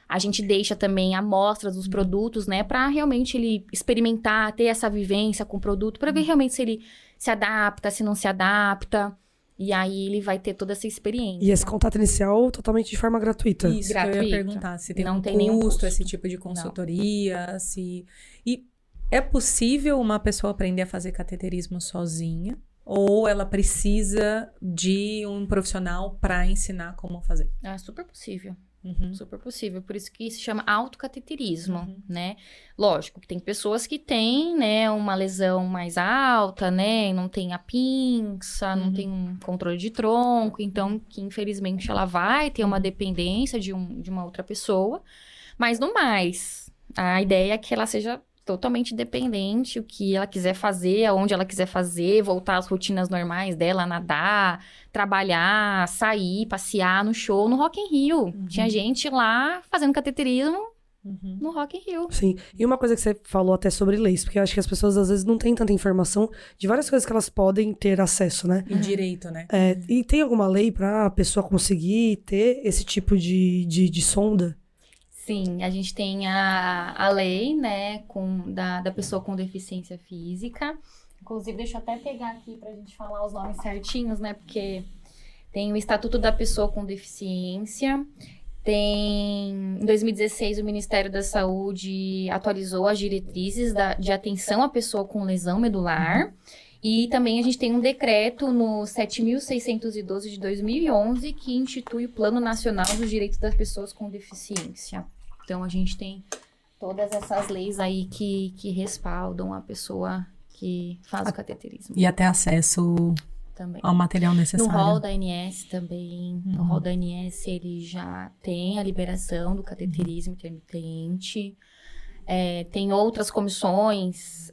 A gente deixa também amostras dos produtos, né, para realmente ele experimentar, ter essa vivência com o produto, para ver realmente se ele se adapta, se não se adapta. E aí ele vai ter toda essa experiência. E esse contato inicial totalmente de forma gratuita? Isso, gratuito. eu ia perguntar se tem Não um tem nenhum custo esse tipo de consultoria, se... E é possível uma pessoa aprender a fazer cateterismo sozinha? Ou ela precisa de um profissional para ensinar como fazer? É super possível. Uhum. Super possível. Por isso que se chama autocateterismo, né? Lógico que tem pessoas que têm, né, uma lesão mais alta, né? Não tem a pinça, não tem um controle de tronco. Então, que infelizmente ela vai ter uma dependência de uma outra pessoa. Mas no mais, a ideia é que ela seja totalmente dependente, o que ela quiser fazer, aonde ela quiser fazer, voltar às rotinas normais dela, nadar, trabalhar, sair, passear no show, no Rock in Rio. Tinha gente lá fazendo cateterismo no Rock in Rio. Sim. E uma coisa que você falou até sobre leis, porque eu acho que as pessoas às vezes não têm tanta informação de várias coisas que elas podem ter acesso, né? E direito, né? E tem alguma lei pra pessoa conseguir ter esse tipo de sonda? Sim, a gente tem a lei, né, da pessoa com deficiência física. Inclusive, deixa eu até pegar aqui pra gente falar os nomes certinhos, né, porque tem o Estatuto da Pessoa com Deficiência. Em 2016, o Ministério da Saúde atualizou as diretrizes de atenção à pessoa com lesão medular. E também a gente tem um decreto no 7.612 de 2011 que institui o Plano Nacional dos Direitos das Pessoas com Deficiência. Então, a gente tem todas essas leis aí que respaldam a pessoa que faz o cateterismo. E até acesso também ao material necessário. No rol da ANS também. No rol da ANS, ele já tem a liberação do cateterismo intermitente. Tem outras comissões,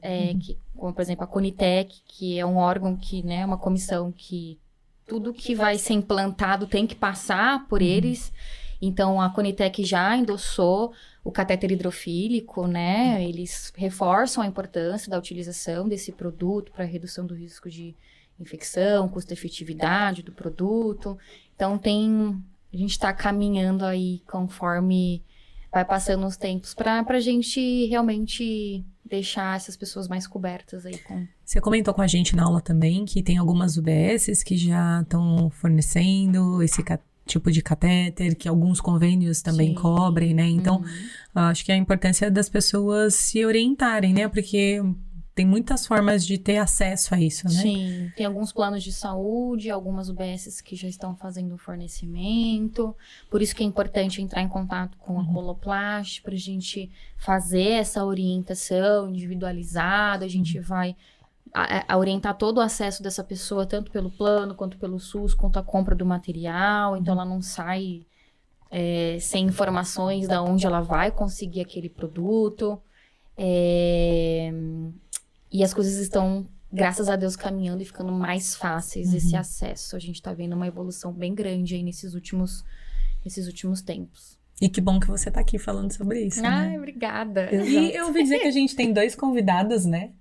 como, por exemplo, a Conitec, que é um órgão que, né, uma comissão que tudo que vai ser implantado tem que passar por eles. Então, a Conitec já endossou o catéter hidrofílico, né? Eles reforçam a importância da utilização desse produto para redução do risco de infecção, custo-efetividade do produto. Então, a gente está caminhando aí conforme vai passando os tempos para a gente realmente deixar essas pessoas mais cobertas aí com... Você comentou com a gente na aula também que tem algumas UBSs que já estão fornecendo esse tipo de catéter, que alguns convênios também cobrem, né? Então, acho que a importância das pessoas se orientarem, né? Porque tem muitas formas de ter acesso a isso, né? Sim, tem alguns planos de saúde, algumas UBSs que já estão fazendo o fornecimento. Por isso que é importante entrar em contato com a Coloplast para a gente fazer essa orientação individualizada. A gente vai orientar todo o acesso dessa pessoa, tanto pelo plano, quanto pelo SUS, quanto a compra do material. Então, ela não sai sem informações de onde ela vai conseguir aquele produto. E as coisas estão, graças a Deus, caminhando e ficando mais fáceis esse acesso. A gente tá vendo uma evolução bem grande aí nesses últimos tempos. E que bom que você tá aqui falando sobre isso, né? Ai, obrigada. E eu ouvi dizer que a gente tem 2 convidados, né?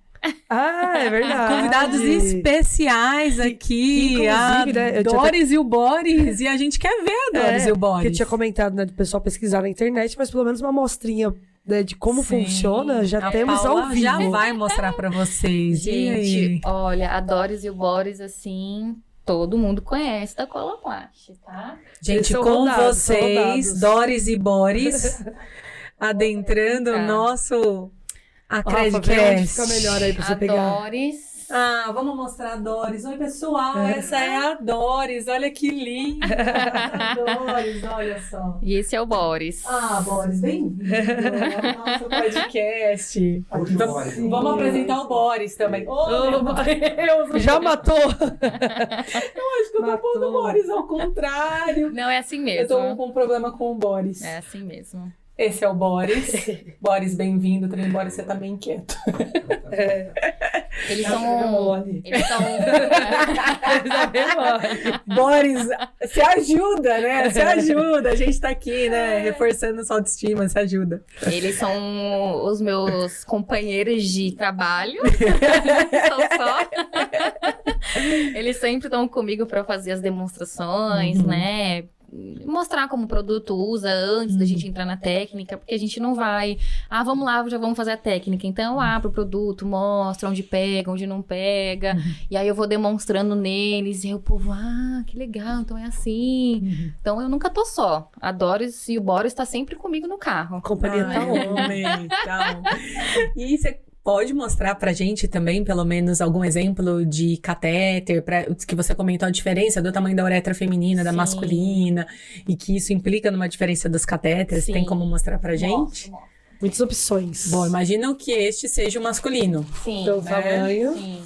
É verdade. Convidados especiais aqui, a né, Doris e o Boris. E a gente quer ver a Doris e o Boris. Que eu tinha comentado, né, do pessoal pesquisar na internet, mas pelo menos uma amostrinha, né, de como funciona, já temos Paula ao vivo. já vai mostrar pra vocês. Gente, olha, a Doris e o Boris, assim, todo mundo conhece da Coloplast, tá? Gente, com vocês, Doris e Boris, adentrando o nosso Acredcast. Fica melhor aí pra você a pegar. Doris... vamos mostrar a Doris. Oi, pessoal, essa é a Doris. Olha que linda. A Doris, olha só. E esse é o Boris. Boris, bem-vindo ao nosso podcast. Vamos apresentar o Boris também. Oh, meu Deus! Já matou! Eu acho que eu tô pondo o Boris ao contrário. Não, é assim mesmo. Eu tô com um problema com o Boris. É assim mesmo. Esse é o Boris. Boris, bem-vindo. Também, Boris, você tá meio inquieto. Eles são... Boris, se ajuda, né? Se ajuda. A gente tá aqui, né? Reforçando sua autoestima, se ajuda. Eles são os meus companheiros de trabalho. São só. Eles sempre estão comigo para fazer as demonstrações, né? Mostrar como o produto usa antes da gente entrar na técnica, porque a gente não vai, vamos lá, já vamos fazer a técnica, então eu abro o produto, mostro onde pega, onde não pega, e aí eu vou demonstrando neles, e aí o povo, que legal, então é assim. Então eu nunca tô só, a Doris e o Boris tá sempre comigo no carro. A companhia tá on. E você pode mostrar pra gente também, pelo menos, algum exemplo de catéter, que você comentou a diferença do tamanho da uretra feminina, da masculina, e que isso implica numa diferença dos catéteres? Tem como mostrar pra gente? Mostro. Muitas opções. Bom, imagina que este seja o masculino. Sim. Pelo tamanho. Sim.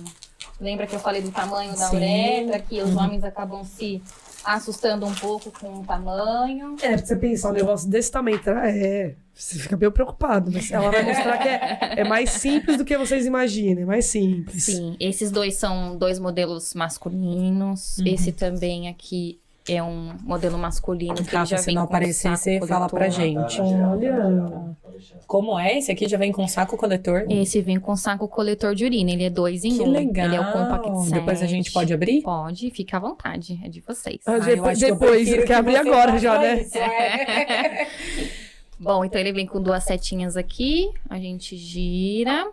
Lembra que eu falei do tamanho da uretra, que os homens acabam se assustando um pouco com o tamanho. Pra você pensar um negócio desse tamanho, você fica meio preocupado, mas ela vai mostrar que é mais simples do que vocês imaginam, é mais simples. Sim, esses dois são 2 modelos masculinos, esse também aqui é um modelo masculino que ele já se vem não com aparecer, você saco fala pra coletor. gente. Olha. Como é? Esse aqui já vem com saco coletor? Esse vem com saco coletor de urina, ele é 2 em 1. Que legal! Ele é o Compact 7. Depois a gente pode abrir? Pode, fica à vontade, é de vocês. Depois, quer abrir agora já, né? Bom, então ele vem com 2 setinhas aqui, a gente gira.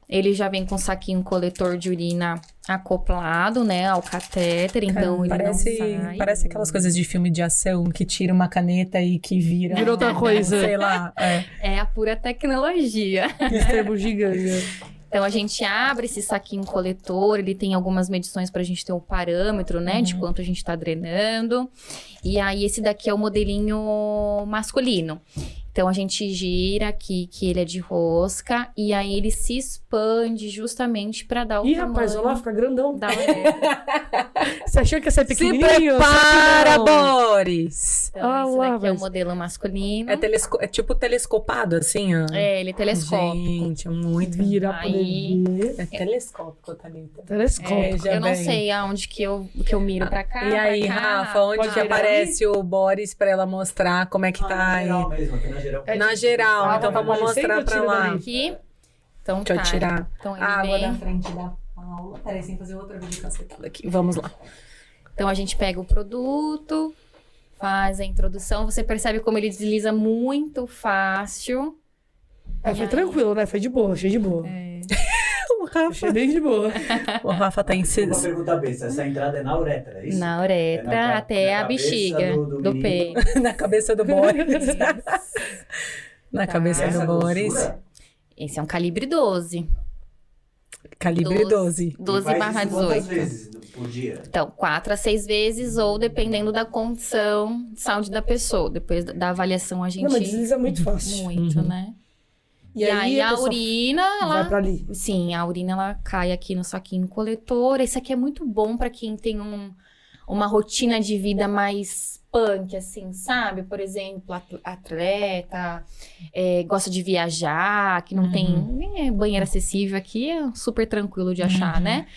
Ele já vem com saquinho coletor de urina acoplado, né, ao catéter, então ele não sai. Parece aquelas coisas de filme de ação que tira uma caneta e que vira outra coisa. Sei lá. É a pura tecnologia. Esse termo gigante. Então, a gente abre esse saquinho coletor, ele tem algumas medições pra gente ter um parâmetro, né, de quanto a gente tá drenando. E aí, esse daqui é o modelinho masculino. Então, a gente gira aqui, que ele é de rosca, e aí ele se expande justamente pra dar o Ih, tamanho rapaz, olha lá, fica grandão. da uretra. Você achou que ia ser Se pequenininho? prepara, Só que não. Boris! Então, esse lá, daqui é o mas- modelo masculino. É tipo telescopado, assim, ó. Ele é telescópico. Gente, é muito... Vira pra Aí- poder ver. É telescópico, Thalita. Telescópio. já Eu não vem. sei aonde que eu miro pra cá. E aí, pra cá. Rafa, onde Pode que virar aparece o Boris pra ela mostrar como é que tá Na aí? geral mesmo, aqui na geral. Na geral, Ah, então mas vamos sempre mostrar eu pra tiro lá. dali. Aqui. Então Deixa eu tá. tirar Então ele a água vem. da frente da Paula. Peraí, sem fazer outra vídeo cacetada aqui. Vamos lá. Então a gente pega o produto, faz a introdução. Você percebe como ele desliza muito fácil. Foi tranquilo, né? Foi de boa, achei de boa. O Rafa, Achei bem de boa. o Rafa tá Uma insistindo. pergunta besta, essa entrada é na uretra, é isso? Na uretra É até na a cabeça bexiga do do menino. peito. Na cabeça do Boris. Na Tá. cabeça Essa do Boris. grossura? Esse é um calibre 12. Calibre 12. 12 E faz barra isso quantas 18. vezes por dia? Então, 4 a 6 vezes, ou dependendo da condição de saúde da pessoa. Depois da avaliação, a gente. Não, mas desliza muito fácil. Muito, né? E aí a pessoa urina, vai ela. pra ali. Sim, a urina ela cai aqui no saquinho coletor. Esse aqui é muito bom pra quem tem uma rotina de vida mais punk, assim, sabe? Por exemplo, atleta, gosta de viajar, que não tem banheiro acessível aqui, é super tranquilo de achar, né?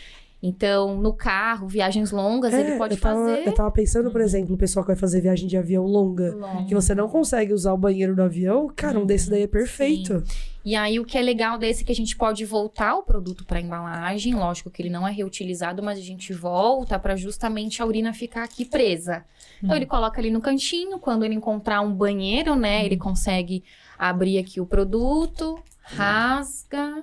Então, no carro, viagens longas, ele pode fazer. Eu tava pensando, por exemplo, o pessoal que vai fazer viagem de avião longa, longo. que você não consegue usar o banheiro do avião, cara, um desse daí é perfeito. E aí, o que é legal desse é que a gente pode voltar o produto para embalagem. Lógico que ele não é reutilizado, mas a gente volta para justamente a urina ficar aqui presa. Então, ele coloca ali no cantinho. Quando ele encontrar um banheiro, né, ele consegue abrir aqui o produto, rasga,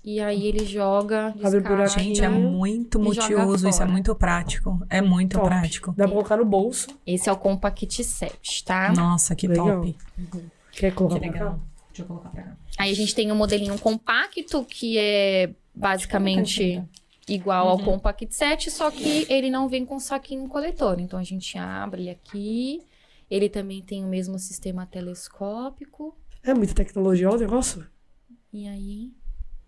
e aí ele joga, Abre descarga. buraquinho. Gente, é muito E joga multiuso, isso é fora. muito prático. É muito Top. prático. Dá pra colocar no bolso. Esse é o Compact 7, tá? Nossa, que Legal. top. Quer colocar Que pra cá? legal. Deixa eu colocar pra cá. Aí a gente tem um modelinho compacto, que é basicamente igual ao Compact 7, só que ele não vem com saquinho coletor. Então a gente abre ele aqui. Ele também tem o mesmo sistema telescópico. É muita tecnologia, olha o negócio. E aí...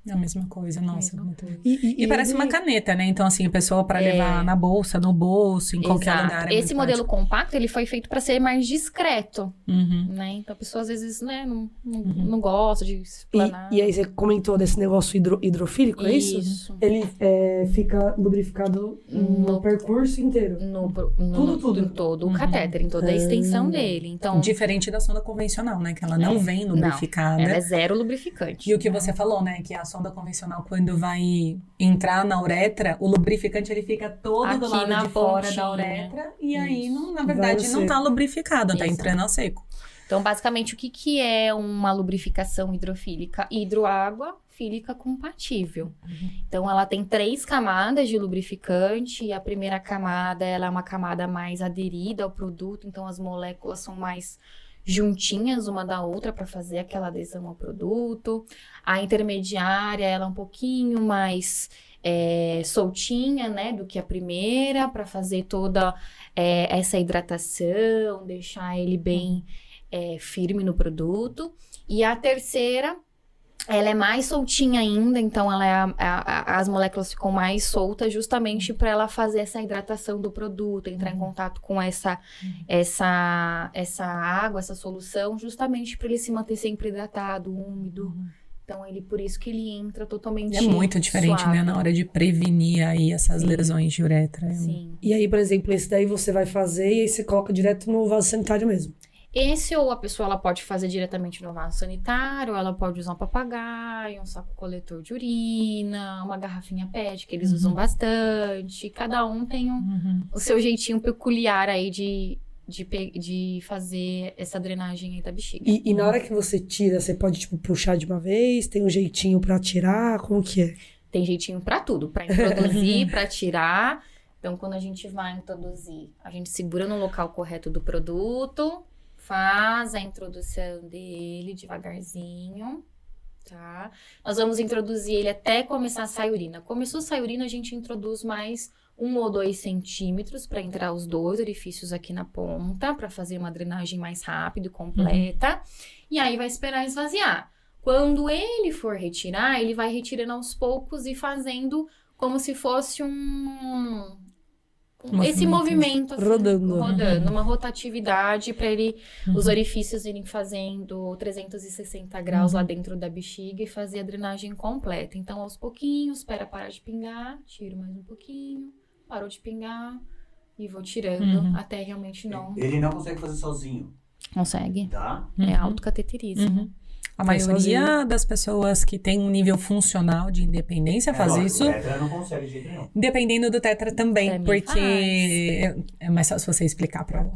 É a mesma coisa, nossa. Mesma muito... coisa. E parece uma caneta, né? Então, assim, a pessoa pra levar na bolsa, no bolso, em qualquer Exato. lugar. É Esse muito modelo compacto, ele foi feito para ser mais discreto, prático. Uhum. né? Então a pessoa às vezes, né, não gosta de explanar. E aí você comentou desse negócio hidrofílico, é isso? Isso. Ele fica lubrificado no percurso inteiro. Tudo. Em todo o catéter, em toda a extensão dele. Então, Diferente da sonda convencional, né? Que ela não vem não, lubrificada. ela é zero lubrificante. E o que você falou, né? Que a sonda convencional, quando vai entrar na uretra, o lubrificante ele fica todo do Aqui lado na de fora pontinha. da uretra. E aí, Isso. na verdade, Vai não tá lubrificado, tá Exato. entrando ao seco. Então, basicamente, o que é uma lubrificação hidrofílica? Hidroágua fílica compatível. Então, ela tem 3 camadas de lubrificante. E a primeira camada, ela é uma camada mais aderida ao produto. Então, as moléculas são mais juntinhas uma da outra para fazer aquela adesão ao produto. A intermediária, ela é um pouquinho mais soltinha, né, do que a primeira, para fazer toda essa hidratação, deixar ele bem firme no produto. E a terceira, ela é mais soltinha ainda, então ela as moléculas ficam mais soltas justamente para ela fazer essa hidratação do produto, entrar em contato com essa água, essa solução, justamente para ele se manter sempre hidratado, úmido. Então, por isso que ele entra totalmente É muito diferente, suave. né? Na hora de prevenir aí essas lesões de uretra. Sim. E aí, por exemplo, esse daí você vai fazer e aí você coloca direto no vaso sanitário mesmo. Esse ou a pessoa ela pode fazer diretamente no vaso sanitário, ou ela pode usar um papagaio, um saco coletor de urina, uma garrafinha PET, que eles usam bastante. Cada um tem o seu jeitinho peculiar aí de de fazer essa drenagem aí da bexiga. E na hora que você tira, você pode, tipo, puxar de uma vez? Tem um jeitinho pra tirar? Como que é? Tem jeitinho pra tudo, pra introduzir, pra tirar. Então, quando a gente vai introduzir, a gente segura no local correto do produto, faz a introdução dele devagarzinho, tá? Nós vamos introduzir ele até começar a sair urina. Começou a sair urina, a gente introduz mais 1 ou 2 centímetros para entrar os 2 orifícios aqui na ponta, para fazer uma drenagem mais rápida e completa. E aí vai esperar esvaziar. Quando ele for retirar, ele vai retirando aos poucos e fazendo como se fosse esse movimento assim, Rodando. uma rotatividade para ele, os orifícios irem fazendo 360 graus lá dentro da bexiga e fazer a drenagem completa. Então, aos pouquinhos, espera parar de pingar, tiro mais um pouquinho, parou de pingar e vou tirando até realmente não Ele não consegue fazer sozinho, consegue. tá? É autocateterismo. A Faz maioria sozinho. das pessoas que tem um nível funcional de independência faz lógico, isso. O tetra não consegue de jeito nenhum. Dependendo do tetra também, Também porque é mais fácil você explicar pra ela.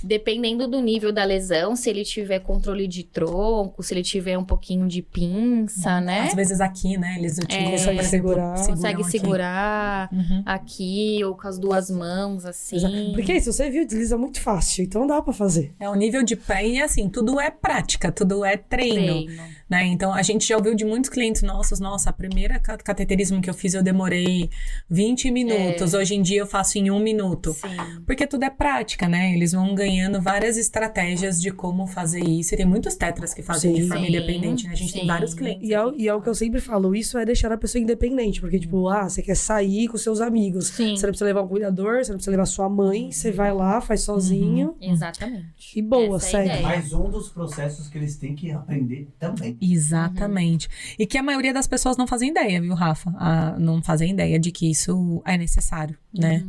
Dependendo do nível da lesão, se ele tiver controle de tronco, se ele tiver um pouquinho de pinça, né? Às vezes aqui, né, eles utilizam, Consegue por exemplo, segurar. Consegue aqui. segurar Uhum. aqui ou com as 2 mãos, assim. Porque isso, você viu, desliza muito fácil, então dá pra fazer. É o nível de pé e assim, tudo é prática, tudo é treino. Né? Então, a gente já ouviu de muitos clientes nossos, nossa, a primeira cateterismo que eu fiz eu demorei 20 minutos, hoje em dia eu faço em 1 minuto. Sim. Porque tudo é prática, né? Eles vão ganhando várias estratégias de como fazer isso. E tem muitos tetras que fazem de Sim. forma independente, né? A gente tem Sim. vários clientes. E é o que eu sempre falo, isso é deixar a pessoa independente. Porque, tipo, você quer sair com seus amigos. Sim. Você não precisa levar um cuidador, você não precisa levar sua mãe. Você vai lá, faz sozinho. Exatamente. E boa, Essa é a segue. ideia. Mais um dos processos que eles têm que aprender também. Exatamente. E que a maioria das pessoas não fazem ideia, viu, Rafa? Não fazem ideia de que isso é necessário, né?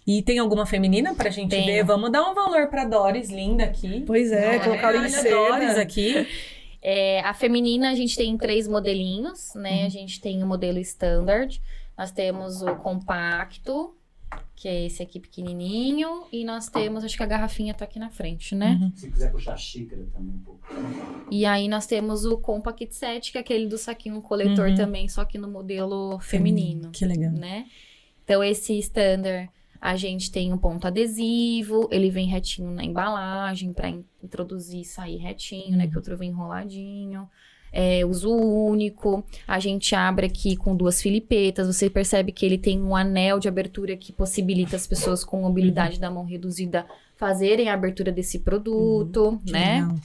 E tem alguma feminina pra gente Tenho. ver? Vamos dar um valor pra Doris, linda aqui. Pois é, colocar ela em Olha a cena. Doris aqui. A feminina, a gente tem 3 modelinhos, né? A gente tem o modelo standard, nós temos o compacto, que é esse aqui pequenininho, e nós temos, acho que a garrafinha tá aqui na frente, né? Se quiser puxar a xícara também um pouco. E aí nós temos o Compact 7, que é aquele do saquinho coletor também, só que no modelo feminino, Que legal. né? Então esse standard, a gente tem um ponto adesivo, ele vem retinho na embalagem para introduzir e sair retinho, né? Que o outro vem enroladinho. Uso único, a gente abre aqui com 2 filipetas, você percebe que ele tem um anel de abertura que possibilita as pessoas com mobilidade da mão reduzida fazerem a abertura desse produto, né? Legal.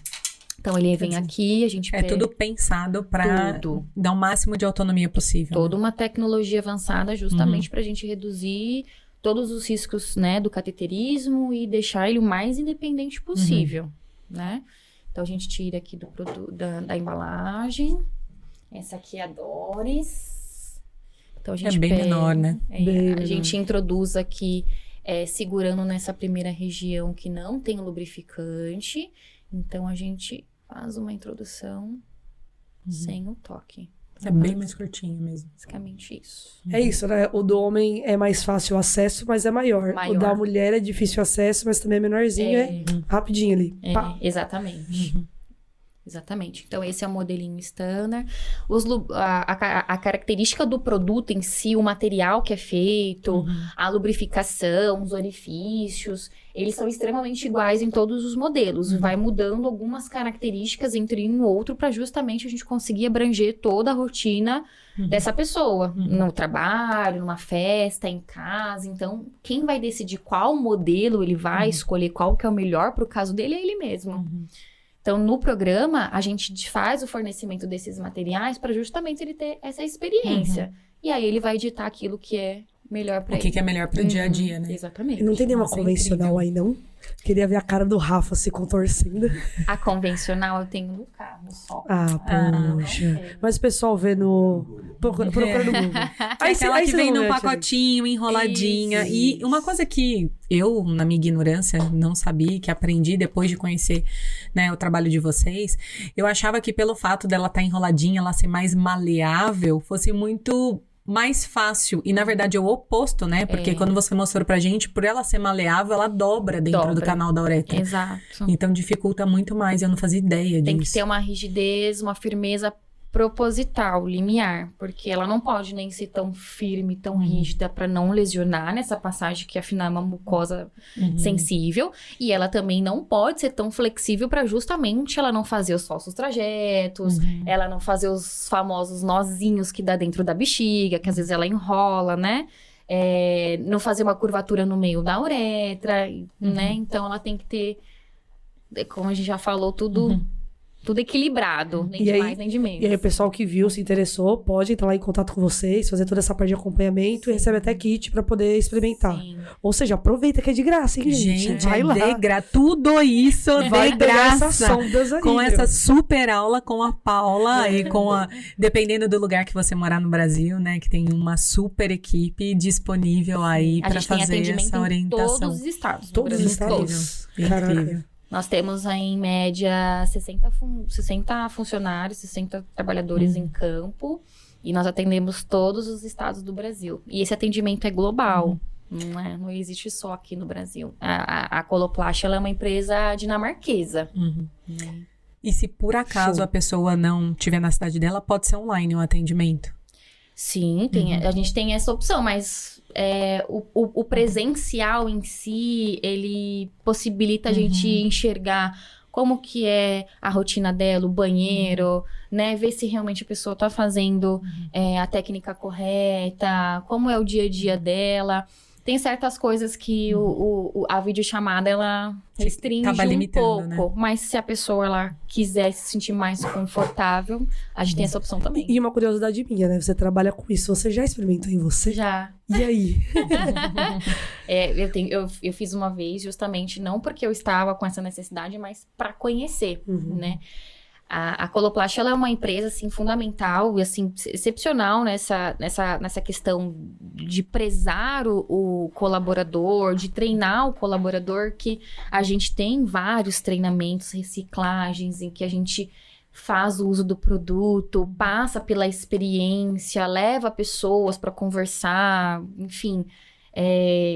Então ele vem aqui, a gente É pega tudo pensado pra tudo. dar o máximo de autonomia possível. Toda uma tecnologia avançada justamente para a gente reduzir todos os riscos, né, do cateterismo e deixar ele o mais independente possível, né? Então, a gente tira aqui do produto, da embalagem. Essa aqui é a Doris. Então, a gente bem pega, menor, né? Bem a menor. gente introduz aqui, segurando nessa primeira região que não tem lubrificante. Então, a gente faz uma introdução sem o toque. É bem mais curtinho mesmo. Basicamente isso. É isso, né? O do homem é mais fácil o acesso, mas é maior. Maior. O da mulher é difícil o acesso, mas também é menorzinho, é rapidinho ali. Pá. Exatamente. Exatamente. Então, esse é o modelinho standard. A característica do produto em si, o material que é feito, a lubrificação, os orifícios, eles são extremamente iguais em todos os modelos. Vai mudando algumas características entre um e outro para justamente a gente conseguir abranger toda a rotina dessa pessoa. No trabalho, numa festa, em casa. Então, quem vai decidir qual modelo ele vai escolher, qual que é o melhor para o caso dele, é ele mesmo. Então, no programa, a gente faz o fornecimento desses materiais para justamente ele ter essa experiência. E aí, ele vai editar aquilo que é melhor para O ele. que é melhor pro dia a dia, né? Exatamente. E não tem nenhuma Nossa, é convencional aí, não? Queria ver a cara do Rafa se contorcendo. A convencional eu tenho no carro só. Poxa. Mas o pessoal vê no... Procura no Google. É aquela que você vem não num mete ali. pacotinho, enroladinha. E uma coisa que eu, na minha ignorância, não sabia, que aprendi depois de conhecer, né, o trabalho de vocês, eu achava que pelo fato dela estar enroladinha, ela ser mais maleável, fosse muito mais fácil. E, na verdade, é o oposto, né? Porque quando você mostrou pra gente, por ela ser maleável, ela dobra dentro do canal da uretra. Exato. Então, dificulta muito mais. Eu não fazia ideia Tem disso. que ter uma rigidez, uma firmeza proposital, limiar, porque ela não pode nem ser tão firme, tão rígida para não lesionar nessa passagem, que afinal é uma mucosa sensível, e ela também não pode ser tão flexível para justamente ela não fazer os falsos trajetos, ela não fazer os famosos nozinhos que dá dentro da bexiga, que às vezes ela enrola, né? Não fazer uma curvatura no meio da uretra, né? Então ela tem que ter, como a gente já falou, tudo equilibrado, nem de mais nem de menos. E aí o pessoal que viu, se interessou, pode entrar lá em contato com vocês, fazer toda essa parte de acompanhamento e recebe até kit pra poder experimentar. Sim. Ou seja, aproveita que é de graça, hein, gente? Gente, vai lá. Tudo isso Vai de pegar graça. essas sondas aí, Com meu. essa super aula com a Paula e com a... Dependendo do lugar que você morar no Brasil, né? Que tem uma super equipe disponível aí A pra gente tem fazer atendimento essa em orientação. todos os estados. do Todos os Brasil, estados? Incrível. Caraca. Nós temos aí, em média, 60 funcionários, 60 trabalhadores em campo. E nós atendemos todos os estados do Brasil. E esse atendimento é global. Não existe só aqui no Brasil. A Coloplast, ela é uma empresa dinamarquesa. E se por acaso Show. a pessoa não estiver na cidade dela, pode ser online o atendimento? Sim, a gente tem essa opção, mas o presencial em si, ele possibilita a gente enxergar como que é a rotina dela, o banheiro, né? Ver se realmente a pessoa tá fazendo a técnica correta, como é o dia a dia dela. Tem certas coisas que a videochamada, ela restringe Acaba um limitando, pouco. né? Mas se a pessoa, ela quiser se sentir mais confortável, a gente tem essa opção também. E uma curiosidade minha, né? Você trabalha com isso. Você já experimentou em você? Já. E aí? Eu fiz uma vez, justamente, não porque eu estava com essa necessidade, mas para conhecer, né? A Coloplast, ela é uma empresa, assim, fundamental e, assim, excepcional nessa questão de prezar o colaborador, de treinar o colaborador, que a gente tem vários treinamentos, reciclagens, em que a gente faz o uso do produto, passa pela experiência, leva pessoas para conversar, enfim.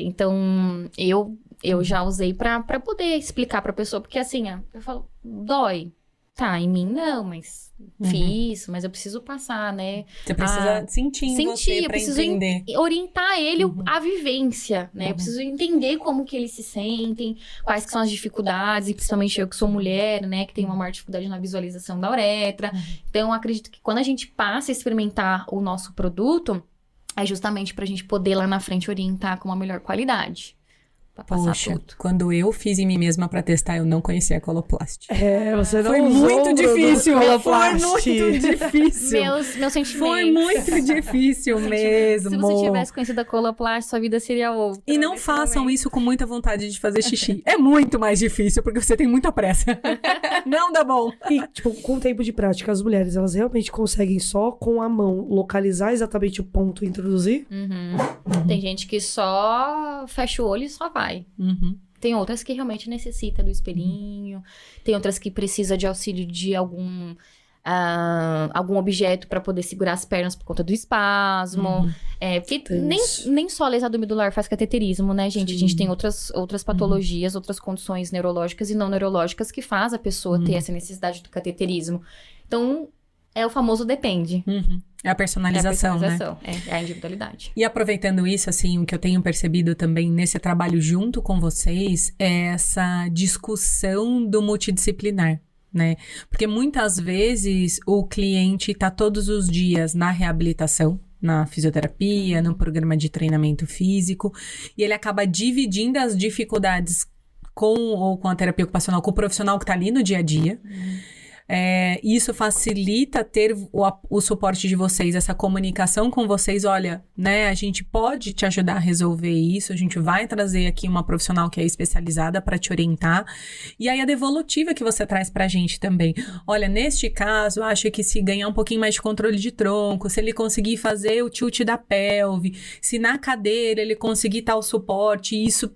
Então, eu já usei para poder explicar para a pessoa, porque assim, eu falo, dói. Tá, em mim não, mas fiz, mas eu preciso passar, né? Você precisa sentir em você eu pra preciso entender. orientar ele a vivência, né? Eu preciso entender como que eles se sentem, quais que são as dificuldades, e principalmente eu que sou mulher, né? Que tem uma maior dificuldade na visualização da uretra. Então, eu acredito que quando a gente passa a experimentar o nosso produto, é justamente pra gente poder lá na frente orientar com uma melhor qualidade. Pra passar Poxa, tudo. quando eu fiz em mim mesma pra testar, eu não conhecia a Coloplast. Você não Foi usou muito o difícil, produto foi Coloplast. muito difícil. Meus sentimentos. Foi muito difícil mesmo. Se você tivesse conhecido a Coloplast, sua vida seria outra. E não façam isso com muita vontade de fazer xixi. É muito mais difícil, porque você tem muita pressa. Não dá bom. E, tipo, com o tempo de prática, as mulheres, elas realmente conseguem só com a mão localizar exatamente o ponto e introduzir? Tem gente que só fecha o olho e só vai. Tem outras que realmente necessitam do espelhinho. Tem outras que precisam de auxílio de algum objeto para poder segurar as pernas por conta do espasmo. Porque nem só a lesão medular faz cateterismo, né, gente? A gente tem outras patologias, outras condições neurológicas e não neurológicas que faz a pessoa ter essa necessidade do cateterismo. Então, é o famoso depende. É a personalização, né? É a individualidade. E aproveitando isso, assim, o que eu tenho percebido também nesse trabalho junto com vocês é essa discussão do multidisciplinar, né? Porque muitas vezes o cliente tá todos os dias na reabilitação, na fisioterapia, no programa de treinamento físico, e ele acaba dividindo as dificuldades com a terapia ocupacional, com o profissional que tá ali no dia a dia. Isso facilita ter o suporte de vocês, essa comunicação com vocês. Olha, né, a gente pode te ajudar a resolver isso, a gente vai trazer aqui uma profissional que é especializada para te orientar. E aí a devolutiva que você traz pra gente também. Olha, neste caso, acho que se ganhar um pouquinho mais de controle de tronco, se ele conseguir fazer o tilt da pelve, se na cadeira ele conseguir tal suporte, isso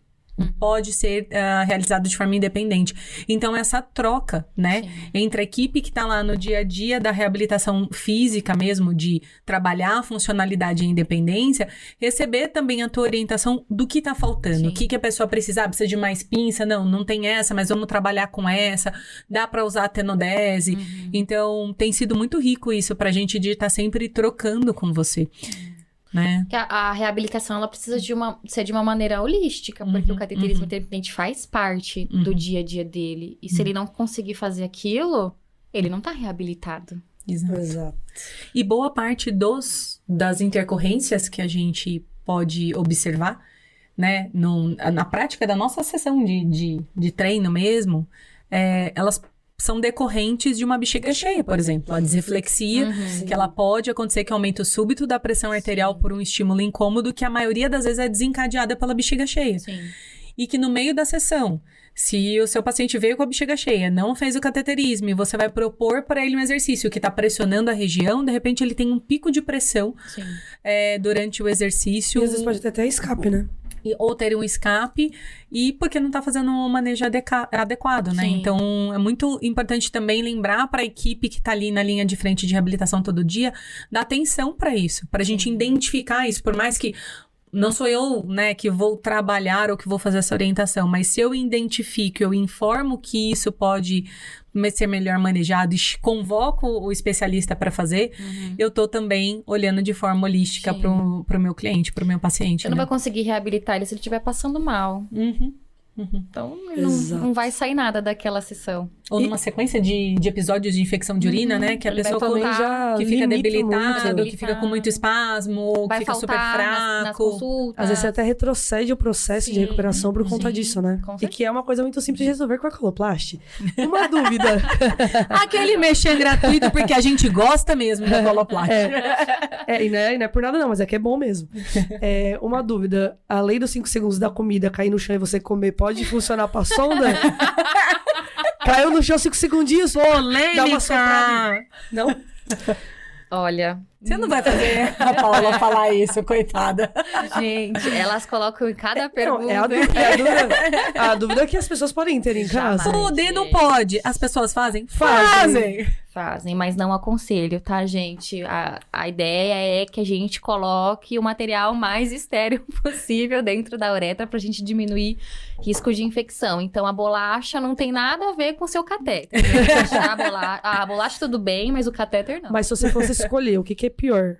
pode ser realizado de forma independente. Então, essa troca, né, entre a equipe que está lá no dia a dia da reabilitação física mesmo, de trabalhar a funcionalidade e a independência, receber também a tua orientação do que está faltando, o que a pessoa precisa, precisa de mais pinça, não tem essa, mas vamos trabalhar com essa, dá para usar a tenodese. Então, tem sido muito rico isso pra gente de estar sempre trocando com você. Né? Que a reabilitação, ela precisa ser de uma maneira holística, porque o cateterismo independente faz parte do dia a dia dele. E se ele não conseguir fazer aquilo, ele não tá reabilitado. Exato. E boa parte das intercorrências que a gente pode observar, né, na prática da nossa sessão de treino mesmo, elas são decorrentes de uma bexiga cheia, por exemplo. A disreflexia, que ela pode acontecer, que é aumento súbito da pressão arterial por um estímulo incômodo, que a maioria das vezes é desencadeada pela bexiga cheia. Sim. E que no meio da sessão, se o seu paciente veio com a bexiga cheia, não fez o cateterismo, e você vai propor para ele um exercício que está pressionando a região, de repente ele tem um pico de pressão durante o exercício. E às vezes pode ter até escape, né? Ou ter um escape, e porque não está fazendo um manejo adequado, né? Sim. Então, é muito importante também lembrar para a equipe que está ali na linha de frente de reabilitação todo dia, dar atenção para isso, para a gente identificar isso, por mais que não sou eu, né, que vou trabalhar ou que vou fazer essa orientação, mas se eu identifico, eu informo que isso pode ser melhor manejado e convoco o especialista para fazer, eu tô também olhando de forma holística pro meu cliente, pro meu paciente. Você não vai conseguir reabilitar ele se ele estiver passando mal. Então, não vai sair nada daquela sessão. Ou numa sequência de episódios de infecção de urina, né? Que a Ele vai pessoa faltar, que fica limita debilitado, muito. que fica com muito espasmo, que Vai fica super faltar nas fraco. consultas. Às vezes você até retrocede o processo de recuperação por conta disso, né? Com E que é uma coisa muito simples de resolver com a coloplast. Uma dúvida. Aquele mexer gratuito, porque a gente gosta mesmo da coloplast. E não é por nada não, mas é que é bom mesmo. Uma dúvida. A lei dos 5 segundos da comida cair no chão e você comer pode funcionar pra sonda? Caiu no chão 5 segundinhos. Dá uma soprada. Não? Olha, Você não vai fazer a Paula falar isso, coitada. gente, elas colocam em cada pergunta. Não, a dúvida que as pessoas podem ter em casa. Jamais. Poder não pode. As pessoas fazem? Fazem. Fazem, mas não aconselho, tá, gente? A ideia é que a gente coloque o material mais estéril possível dentro da uretra pra gente diminuir risco de infecção. Então, a bolacha não tem nada a ver com o seu catéter. A bolacha tudo bem, mas o catéter não. Mas se você fosse escolher, o que é pior?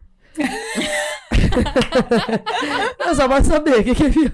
Eu só posso saber o que é pior.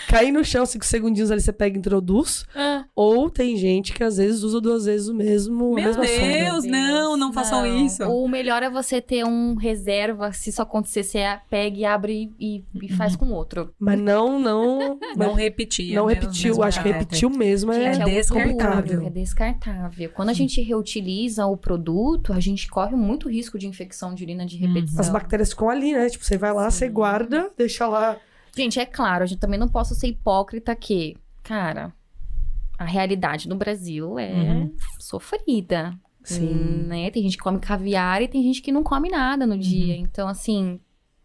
Cair no chão 5 segundinhos ali, você pega e introduz. Ou tem gente que às vezes usa 2 vezes a Meu mesma Deus, sonda. não façam isso. O melhor é você ter um reserva. Se isso acontecer, você pega e abre e faz com outro. Mas não repetir. não né, repetiu. mesmo Acho que caráter. repetiu mesmo é Gente, descartável. É descartável. Quando a gente reutiliza o produto, a gente corre muito risco de infecção de urina de repetição. As bactérias ficam ali, né? Tipo, você vai lá, você guarda, deixa lá. Gente, é claro, a gente também não posso ser hipócrita que, cara, a realidade no Brasil é sofrida. Sim. Né? Tem gente que come caviar e tem gente que não come nada no dia. Então, assim,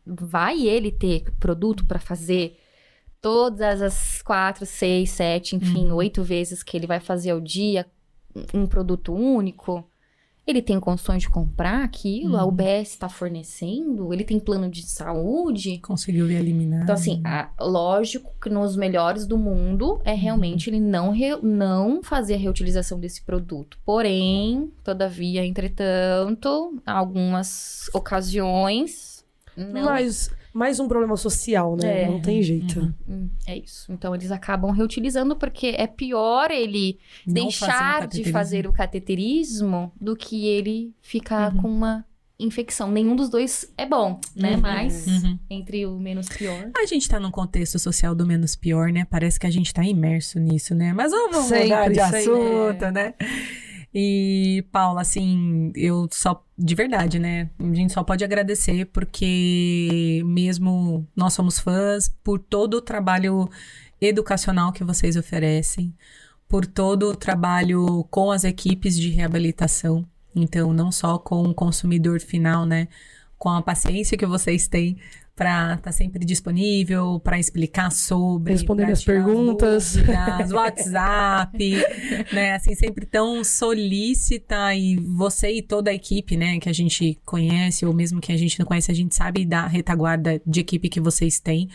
vai ele ter produto pra fazer todas as 4, 6, 7, enfim, 8 vezes que ele vai fazer ao dia um produto único? Ele tem condições de comprar aquilo? A UBS está fornecendo? Ele tem plano de saúde? Conseguiu eliminar. Então, assim, lógico que nos melhores do mundo é realmente ele não fazer a reutilização desse produto. Porém, todavia, entretanto, algumas ocasiões... Não Mas mais um problema social, né? Não tem jeito. É isso. Então, eles acabam reutilizando porque é pior ele Não deixar de fazer o cateterismo do que ele ficar com uma infecção. Nenhum dos dois é bom, né? Mas entre o menos pior... A gente tá num contexto social do menos pior, né? Parece que a gente tá imerso nisso, né? Mas vamos mudar Sempre, de sempre. assunto, né? E, Paula, assim, de verdade, né? A gente só pode agradecer porque mesmo nós somos fãs por todo o trabalho educacional que vocês oferecem, por todo o trabalho com as equipes de reabilitação. Então, não só com o consumidor final, né? Com a paciência que vocês têm para estar sempre disponível, para explicar sobre, responder pra minhas tirar as perguntas, dúvidas, WhatsApp, né? Assim, sempre tão solícita, e você e toda a equipe, né, que a gente conhece, ou mesmo que a gente não conhece, a gente sabe da retaguarda de equipe que vocês têm,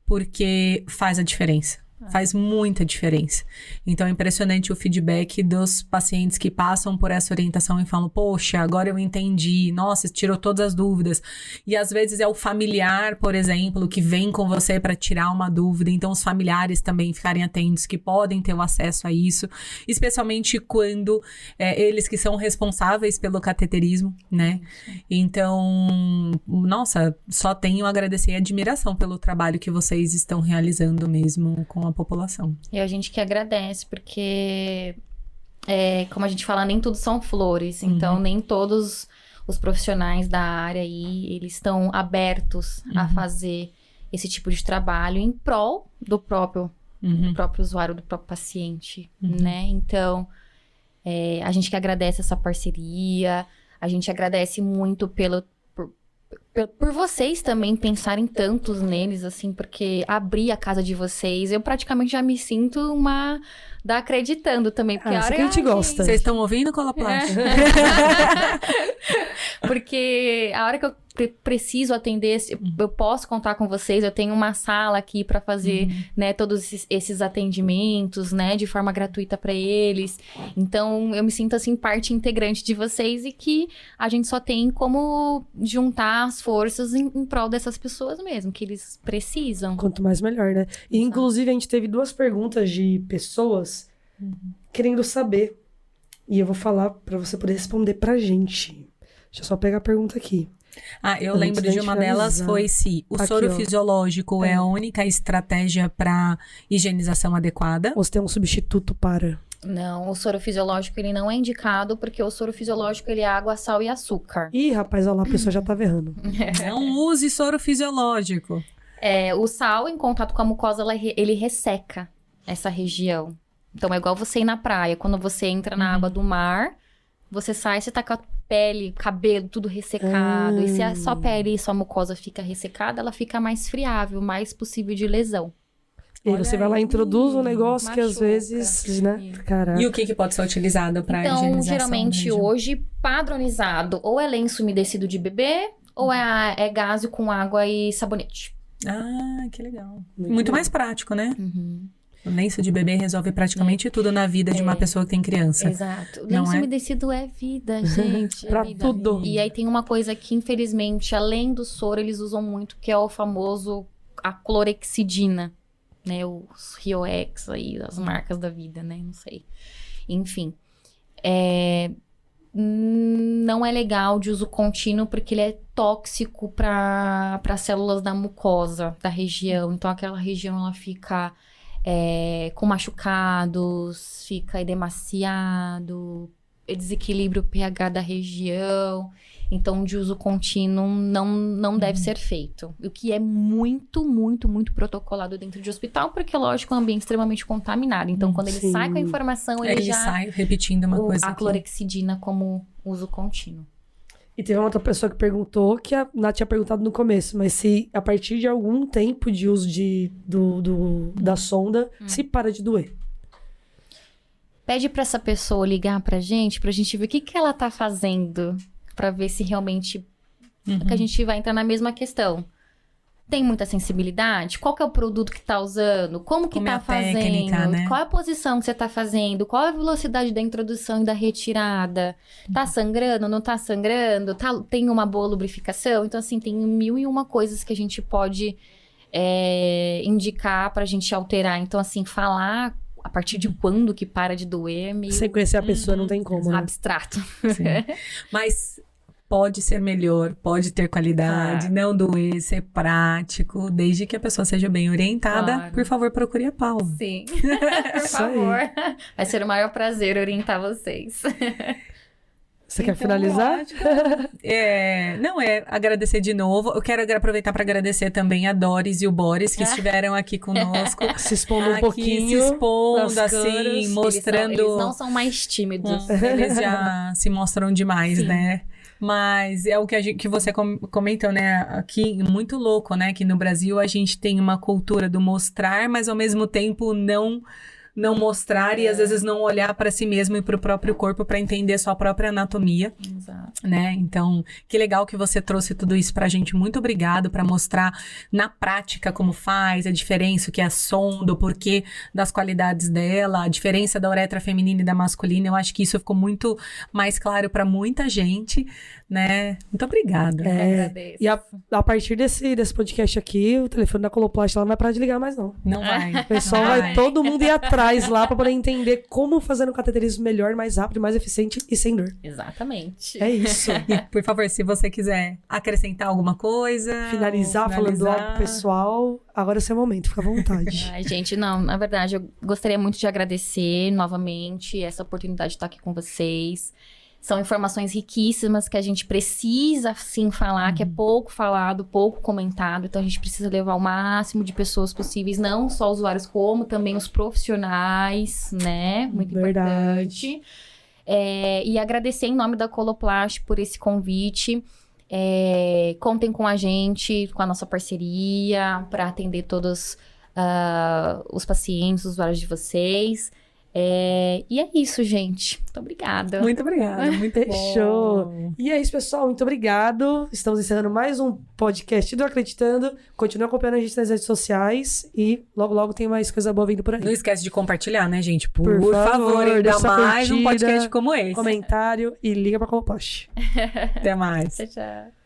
porque faz a diferença. Faz muita diferença. Então, é impressionante o feedback dos pacientes que passam por essa orientação e falam, poxa, agora eu entendi, nossa, tirou todas as dúvidas. E às vezes é o familiar, por exemplo, que vem com você para tirar uma dúvida. Então, os familiares também ficarem atentos, que podem ter o acesso a isso, especialmente quando eles que são responsáveis pelo cateterismo, né? Então, nossa, só tenho a agradecer e admiração pelo trabalho que vocês estão realizando mesmo com a população. E a gente que agradece, porque, como a gente fala, nem tudo são flores. Então, nem todos os profissionais da área aí, eles estão abertos a fazer esse tipo de trabalho em prol do próprio usuário, do próprio paciente, né? Então, a gente que agradece essa parceria, a gente agradece muito por vocês também pensarem tantos neles, assim, porque abrir a casa de vocês, eu praticamente já me sinto da acreditando também. Porque isso que a gente gosta. Vocês estão ouvindo, Coloplast? Porque a hora que eu preciso atender, eu posso contar com vocês, eu tenho uma sala aqui para fazer, né, todos esses atendimentos, né, de forma gratuita para eles. Então, eu me sinto, assim, parte integrante de vocês, e que a gente só tem como juntar as forças em prol dessas pessoas mesmo, que eles precisam. Quanto mais, melhor, né? E, inclusive, a gente teve 2 perguntas de pessoas querendo saber. E eu vou falar para você poder responder pra gente. Deixa eu só pegar a pergunta aqui. Eu lembro de uma delas, foi se o soro fisiológico é a única estratégia para higienização adequada. Ou se tem um substituto para... Não, o soro fisiológico, ele não é indicado, porque o soro fisiológico, ele é água, sal e açúcar. Ih, rapaz, olha lá, a pessoa já tá errando. Não use soro fisiológico. O sal, em contato com a mucosa, ele resseca essa região. Então, é igual você ir na praia. Quando você entra na água do mar, você sai, você tá com a pele, cabelo, tudo ressecado. E se a sua pele e sua mucosa fica ressecada, ela fica mais friável, mais possível de lesão. E aí você vai lá e introduz um negócio que às vezes, né? Caraca. E o que pode ser utilizado para higienização? Então, geralmente, hoje, padronizado, ou é lenço umedecido de bebê, ou é gaze com água e sabonete. Ah, que legal. Muito mais prático, né? O lenço de bebê resolve praticamente tudo na vida de uma pessoa que tem criança. Exato. O lenço umedecido é vida, gente. Pra vida. tudo. E aí tem uma coisa que, infelizmente, além do soro, eles usam muito, que é o famoso, a clorexidina, né? Os Rioex aí, as marcas da vida, né? Não sei. Enfim. Não é legal de uso contínuo, porque ele é tóxico para células da mucosa da região. Então, aquela região, ela fica... com machucados, fica edemaciado, desequilibra o pH da região. Então, de uso contínuo não deve ser feito. O que é muito, muito, muito protocolado dentro de hospital, porque, lógico, é um ambiente extremamente contaminado. Então, quando ele sai com a informação, ele já... sai repetindo uma coisa a clorexidina como uso contínuo. E teve uma outra pessoa que perguntou, que a Nath tinha perguntado no começo, mas se a partir de algum tempo de uso da sonda, se para de doer. Pede pra essa pessoa ligar pra gente ver o que ela tá fazendo, pra ver se realmente que a gente vai entrar na mesma questão. Tem muita sensibilidade? Qual que é o produto que tá usando? Como que tá fazendo? Técnica, né? Qual é a posição que você tá fazendo? Qual é a velocidade da introdução e da retirada? Tá sangrando? Não tá sangrando? Tem uma boa lubrificação? Então, assim, tem 1001 coisas que a gente pode indicar pra gente alterar. Então, assim, falar a partir de quando que para de doer é meio... Sem conhecer a pessoa, não tem como, né? Abstrato. Sim. Mas... pode ser melhor, pode ter qualidade, não doer, ser prático, desde que a pessoa seja bem orientada. Claro. Por favor, procure a Paula. Sim, por favor. Vai ser o maior prazer orientar vocês. Você quer finalizar? Agradecer de novo. Eu quero aproveitar para agradecer também a Doris e o Boris, que estiveram aqui conosco. Se expondo um pouquinho. Se expondo, nas assim, câmeras. mostrando... Eles não são mais tímidos. Eles já se mostram demais, né? Mas é o que você comentou, né? Aqui, muito louco, né? Que no Brasil a gente tem uma cultura do mostrar, mas ao mesmo tempo não mostrar e às vezes não olhar para si mesmo e para o próprio corpo para entender sua própria anatomia, Exato. né? Então, que legal que você trouxe tudo isso pra gente. Muito obrigado para mostrar na prática como faz, a diferença, o que é a sonda, o porquê das qualidades dela, a diferença da uretra feminina e da masculina. Eu acho que isso ficou muito mais claro para muita gente, né? Muito obrigada. Agradeço. E a partir desse podcast aqui, o telefone da Coloplast ela não vai parar de ligar mais, não. Não vai. O pessoal vai todo mundo ir atrás lá pra poder entender como fazer um cateterismo melhor, mais rápido, mais eficiente e sem dor. Exatamente. É isso. E, por favor, se você quiser acrescentar alguma coisa... Finalizar falando algo pessoal, agora é seu momento, fica à vontade. Ai, gente, não, na verdade, eu gostaria muito de agradecer novamente essa oportunidade de estar aqui com vocês. São informações riquíssimas que a gente precisa, sim, falar, que é pouco falado, pouco comentado. Então, a gente precisa levar o máximo de pessoas possíveis, não só usuários, como também os profissionais, né? Muito importante. E agradecer em nome da Coloplast por esse convite. Contem com a gente, com a nossa parceria, para atender todos os pacientes, os usuários de vocês. E é isso, gente. Muito obrigada. Muito obrigada. Muito Fechou. bom. E é isso, pessoal. Muito obrigado. Estamos encerrando mais um podcast do Acreditando. Continue acompanhando a gente nas redes sociais e logo, logo tem mais coisa boa vindo por aí. Não esquece de compartilhar, né, gente? Por Por favor, favor, ainda deixa mais um curtida, podcast como esse. Comentário e liga pra Coloplast. Até mais. Tchau, tchau.